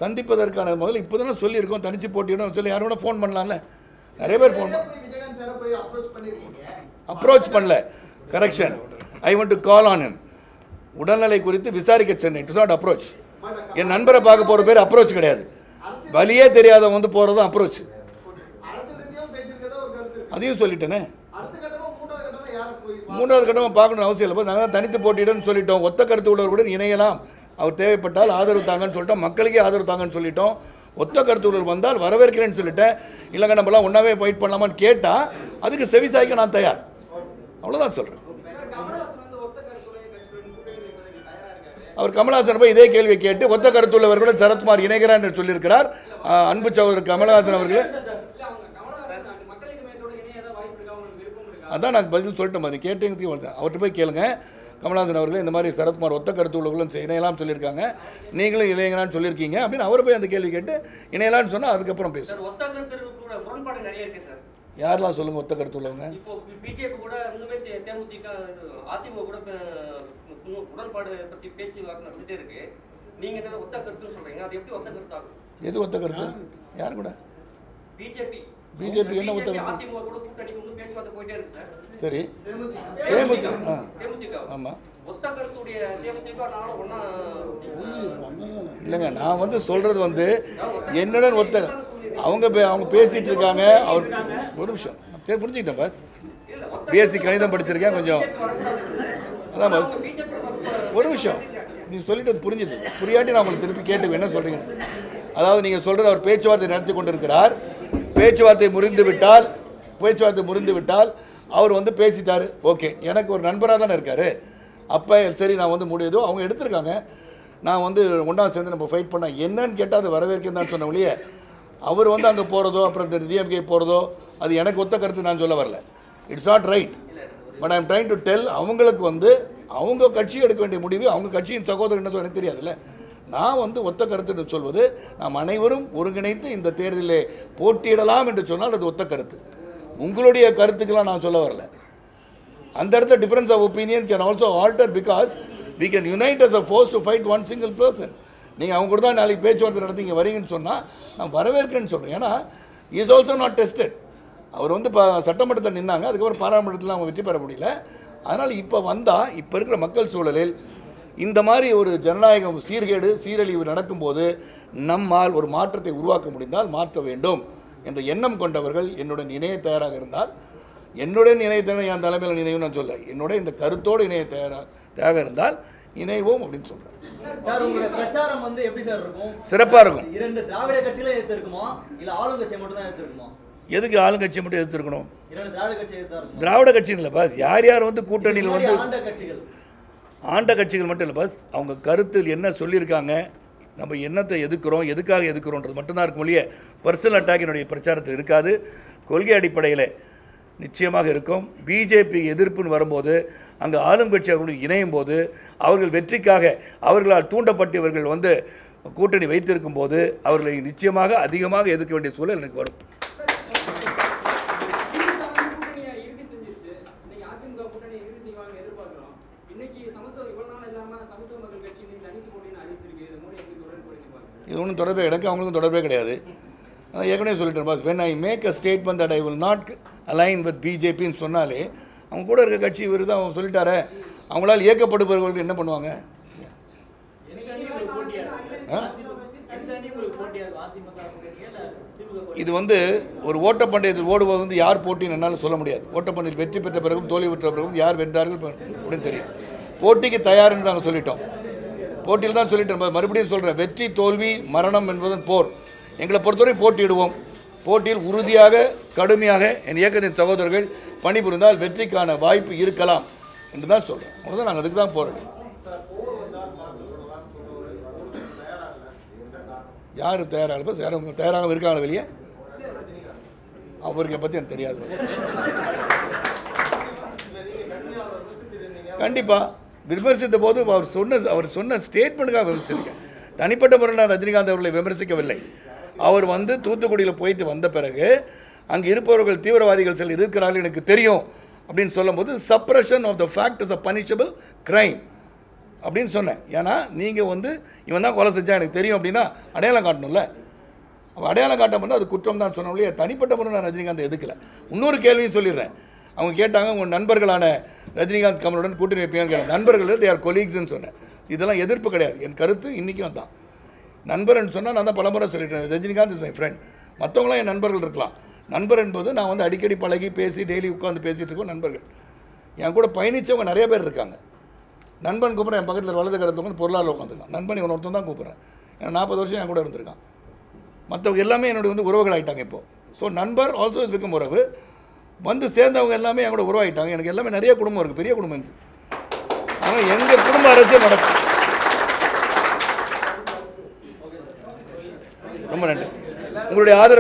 சந்திப்பதற்கான முதல்ல இப்போ தானே சொல்லியிருக்கோம், தனிச்சு போட்டியிடும் சொல்லி யாரோட ஃபோன் பண்ணலாம்ல, நிறைய பேர் ஃபோன் விஜயகாந்த் சாரை போய் அப்ரோச் பண்ணிருக்கீங்க. அப்ரோச் பண்ணல, correction. I want to call on him. உடல்நிலை குறித்து விசாரிக்க சென்னேன். It is not approach. என் நண்பரை பார்க்க போகிற பேர் அப்ரோச் கிடையாது. வழியே தெரியாத வந்து போகிறதும் அப்ரோச். அதையும் சொல்லிட்டேனே. மூன்றாவது கட்டமாக பார்க்கணும்னு அவசியம் இல்லை. நாங்கள் தனித்து போட்டியிடன்னு சொல்லிட்டோம். ஒத்த கருத்து உள்ளவர்களுடன் இணையலாம், அவர் தேவைப்பட்டால் ஆதரவு தாங்கன்னு சொல்லிட்டோம். மக்களுக்கே ஆதரவு தாங்கன்னு சொல்லிட்டோம். ஒத்த கருத்து உள்ளவர் வந்தால் வரவேற்கிறேன்னு சொல்லிட்டேன். இல்லைங்க நம்மளாம் ஒன்றாவே ஃபைட் பண்ணலாமான்னு கேட்டால் அதுக்கு செவிசாய்க்க நான் தயார். அவ்வளோதான் சொல்கிறேன். அவர் கமல்ஹாசன் போய் இதே கேள்வியை கேட்டு ஒத்த கருத்துள்ளவர்களுடன் சரத்குமார் இணைகிறார் என்று சொல்லியிருக்கிறார். அன்பு சகோதரர் கமல்ஹாசன் அவர்களே, அதான் நான் பதில் சொல்லிட்டேன். அது கேட்டதுக்கு அவர்கிட்ட போய் கேளுங்க. கமல்ஹாசன் அவர்களே, இந்த மாதிரி சரத்குமார் ஒத்த கருத்து உள்ளவர்களும் இணையலாம் சொல்லியிருக்காங்க, நீங்களும் இணையலான்னு சொல்லியிருக்கீங்க அப்படின்னு அவர் போய் அந்த கேள்வி கேட்டு இணையலான்னு சொன்னால் அதுக்கப்புறம் பேசுவோம். யாரெல்லாம் சொல்லுங்க ஒத்த கருத்து உள்ளவங்க? இப்போ பிஜேபி கூட இன்னுமே தேமுதிக அதிமுக கூட உடன்பாடு பத்தி பேச்சு வாக்கு நடந்துட்டே இருக்கு. நீங்க என்ன ஒத்த கருத்துன்னு சொல்றீங்க, அது எப்படி ஒத்த கருத்து ஆகும்? எது ஒத்த கருத்து? யார் கூட? பிஜேபி என்ன ஒத்த கருத்து? அதிமுக கூட கூட்டணிக்கு இன்னும் பேச்சுவார்த்தை போயிட்டே இருக்கு சார். சரி, தேமுதிக ஆமா ஒத்த கருத்துடைய தேமுதிக நானும் ஒண்ணா இல்லைங்க. நான் வந்து சொல்றது வந்து என்னுடன் ஒத்த அவங்க பேசிட்டு இருக்காங்க. அவர் ஒரு நிமிஷம் புரிஞ்சுக்கிட்டேன் பாஸ். பிஎஸ்சி கணிதம் படிச்சிருக்கேன் கொஞ்சம். அதான் பாஸ், ஒரு நிமிஷம் நீங்கள் சொல்லிட்டு புரிஞ்சுது. புரியாட்டி நான் உங்களுக்கு திருப்பி கேட்டு என்ன சொல்றீங்க? அதாவது நீங்கள் சொல்றது அவர் பேச்சுவார்த்தை நடத்தி கொண்டிருக்கிறார். பேச்சுவார்த்தை முறிந்து விட்டால் அவர் வந்து பேசிட்டாரு. ஓகே, எனக்கு ஒரு நண்பராக தானே இருக்காரு. அப்போ சரி நான் வந்து முடியுதோ அவங்க எடுத்திருக்காங்க. நான் வந்து ஒன்றா சேர்ந்து நம்ம ஃபைட் பண்ண என்னன்னு கேட்டால் அது வரவேற்கன்னு சொன்ன ஒழிய அவர் வந்து அங்கே போகிறதோ அப்புறம் இந்த டிஎம்கே போகிறதோ அது எனக்கு ஒத்த கருத்து நான் சொல்ல வரல. It's not right. But I am trying to tell, அவங்களுக்கு வந்து அவங்க கட்சி எடுக்க வேண்டிய முடிவு அவங்க கட்சியின் சகோதரர் என்ன எனக்கு தெரியாதுல்ல. நான் வந்து ஒத்த கருத்து சொல்வது நாம் அனைவரும் ஒருங்கிணைத்து இந்த தேர்தலில் போட்டியிடலாம் என்று சொன்னால் அது ஒத்த கருத்து. உங்களுடைய கருத்துக்கெல்லாம் நான் சொல்ல வரல. அந்த இடத்துல difference of opinion can also alter because we can unite as a force to fight one single person. நீங்கள் அவங்க கூட தான் நாளைக்கு பேச்சுவார்த்தை நடத்தி இங்கே வரீங்கன்னு சொன்னால் நான் வரவேற்கிறேன்னு சொல்கிறேன். ஏன்னா இஸ் ஆல்சோ நாட் டெஸ்டட். அவர் வந்து சட்டமன்றத்தில் நின்னாங்க, அதுக்கப்புறம் பாராளுமன்றத்தில் அவங்க வெற்றி பெற முடியல. அதனால் இப்போ வந்தால் இப்போ இருக்கிற மக்கள் சூழலில் இந்த மாதிரி ஒரு ஜனநாயகம் சீரழிவு நடக்கும்போது நம்மால் ஒரு மாற்றத்தை உருவாக்க முடிந்தால் மாற்ற வேண்டும் என்ற எண்ணம் கொண்டவர்கள் என்னுடன் இணைய தயாராக இருந்தால், என்னுடன் இணைய தயாராக என் தலைமையில் இணையும் நான் சொல்ல, என்னோட இந்த கருத்தோடு இணைய தயாராக இருந்தால் இணைவோம் அப்படின்னு சொல்கிறேன். சார், உங்களுடைய பிரச்சாரம் வந்து எப்படி சார் இருக்கும்? சிறப்பாக இருக்கும். இரண்டு திராவிட கட்சிகளை எதிர்த்து இருக்குமா இல்லை ஆளுங்கட்சியை மட்டும் தான் எதிர்த்து இருக்குமா? எதுக்கு ஆளுங்கட்சியை மட்டும் எதிர்த்துருக்கணும்? இரண்டு திராவிட கட்சி எதிர்த்து திராவிட கட்சின்னு இல்லை பாஸ், யார் யார் வந்து கூட்டணியில் வந்து ஆண்ட கட்சிகள் மட்டும் இல்லை பாஸ், அவங்க கருத்தில் என்ன சொல்லியிருக்காங்க, நம்ம என்னத்தை எதுக்குறோம், எதுக்காக எதுக்குறோன்றது மட்டும்தான் இருக்கும் ஒழிய பர்சனல் அட்டாக் என்னுடைய பிரச்சாரத்தில் இருக்காது. கொள்கை அடிப்படையில் நிச்சயமாக இருக்கும். பிஜேபி எதிர்ப்புன்னு வரும்போது அங்கே ஆளும் கட்சி அவர்களுடன் இணையும் போது அவர்கள் வெற்றிக்காக அவர்களால் தூண்டப்பட்டவர்கள் வந்து கூட்டணி வைத்திருக்கும் போது அவர்களை நிச்சயமாக அதிகமாக எதிர்க்க வேண்டிய சூழல் எனக்கு வரும். இது ஒன்றும் தொடர்பே எனக்கு அவங்களுக்கும் தொடர்பே கிடையாது. ஏற்கனவே சொல்லிட்டேன் pass, when I make a statement that I will not align with பிஜேபின்னு சொன்னாலே அவங்க கூட இருக்க கட்சி இவர் தான் அவங்க சொல்லிட்டாரே, அவங்களால் இயக்கப்படுபவர்களுக்கு என்ன பண்ணுவாங்க? இது வந்து ஒரு ஓட்டப்பந்தயத்தில் ஓடுவது வந்து யார் போட்டின்னு என்னால் சொல்ல முடியாது. ஓட்டப்பந்தயத்தில் வெற்றி பெற்ற பிறகும் தோல்வி பெற்ற பிறகும் யார் வென்றார்கள் அப்படின்னு தெரியும். போட்டிக்கு தயார்னு நாங்கள் சொல்லிட்டோம், போட்டியில் தான் சொல்லிட்டோம். மறுபடியும் சொல்கிறேன், வெற்றி தோல்வி மரணம் என்பதன் போர். எங்களை பொறுத்தவரை போட்டியிடுவோம். போட்டியில் உறுதியாக கடுமையாக என் இயக்கத்தின் சகோதரர்கள் பணிபுரிந்தால் வெற்றிக்கான வாய்ப்பு இருக்கலாம் என்று தான் சொல்கிறேன். அவ்வளோதான், நாங்கள் அதுக்கு தான் போகிறோம். யார் தயாராக தயாராக இருக்காங்களா வெளியே? அவருக்கு பற்றி எனக்கு தெரியாது. கண்டிப்பாக விமர்சித்த போது அவர் சொன்ன ஸ்டேட்மெண்ட்டுக்காக விமர்சிச்சிருக்கேன். தனிப்பட்ட முறையில் நான் ரஜினிகாந்த் அவர்களை விமர்சிக்கவில்லை. அவர் வந்து தூத்துக்குடியில் போயிட்டு வந்த பிறகு அங்கே இருப்பவர்கள் தீவிரவாதிகள் சிலர் இருக்கிறார்கள் எனக்கு தெரியும் அப்படின்னு சொல்லும்போது suppression of the fact is a punishable crime அப்படின்னு சொன்னேன். ஏன்னா நீங்கள் வந்து இவன் தான் கொலை செஞ்சா எனக்கு தெரியும் அப்படின்னா அடையாளம் காட்டணும்ல. அவன் அடையாளம் காட்ட வந்து அது குற்றம் தான் சொன்னோம்லையே. தனிப்பட்ட முறை நான் ரஜினிகாந்த் எதுக்கல. இன்னொரு கேள்வியும் சொல்லிடுறேன். அவங்க கேட்டாங்க உங்கள் நண்பர்களான ரஜினிகாந்த் கமலுடன் கூட்டணி வைப்பீங்கன்னு கேட்டாங்க. நண்பர்கள் தேர் கொலீக்ஸ்ன்னு சொன்னேன். இதெல்லாம் எதிர்ப்பு கிடையாது. என் கருத்து இன்றைக்கும் தான். நண்பர்ன்னு சொன்னால் நான் தான் பலமுறை சொல்லிட்டேன். Rajinikanth is my friend. மற்றவங்களாம் என் நண்பர்கள் இருக்கலாம். நண்பர் என்பது நான் வந்து அடிக்கடி பழகி பேசி டெய்லி உட்காந்து பேசிகிட்டு இருக்கோம் நண்பர்கள். என் கூட பயணித்தவங்க நிறைய பேர் இருக்காங்க. நண்பன் கூப்பிட்றேன், என் பக்கத்தில் வலது கரத்தில் உட்காந்து பொருளாளர் உட்காந்துருக்கான். நண்பன் இவன் ஒருத்தன் தான் கூப்பிட்றேன். ஏன்னா 40 வருஷம் என் கூட இருந்திருக்கான். மற்றவங்க எல்லாமே என்னுடைய வந்து உறவுகள் ஆகிட்டாங்க இப்போது. ஸோ நண்பர் ஆல்சோ இருக்கும் உறவு. வந்து சேர்ந்தவங்க எல்லாமே என் கூட உருவாகிட்டாங்க. எனக்கு எல்லாமே நிறைய குடும்பம் இருக்குது, பெரிய குடும்பம் இருக்குது. ஆனால் எங்கள் குடும்ப அரசியல் நடக்கும். ரொம்ப நன்றி. உங்களுடைய ஆதரவு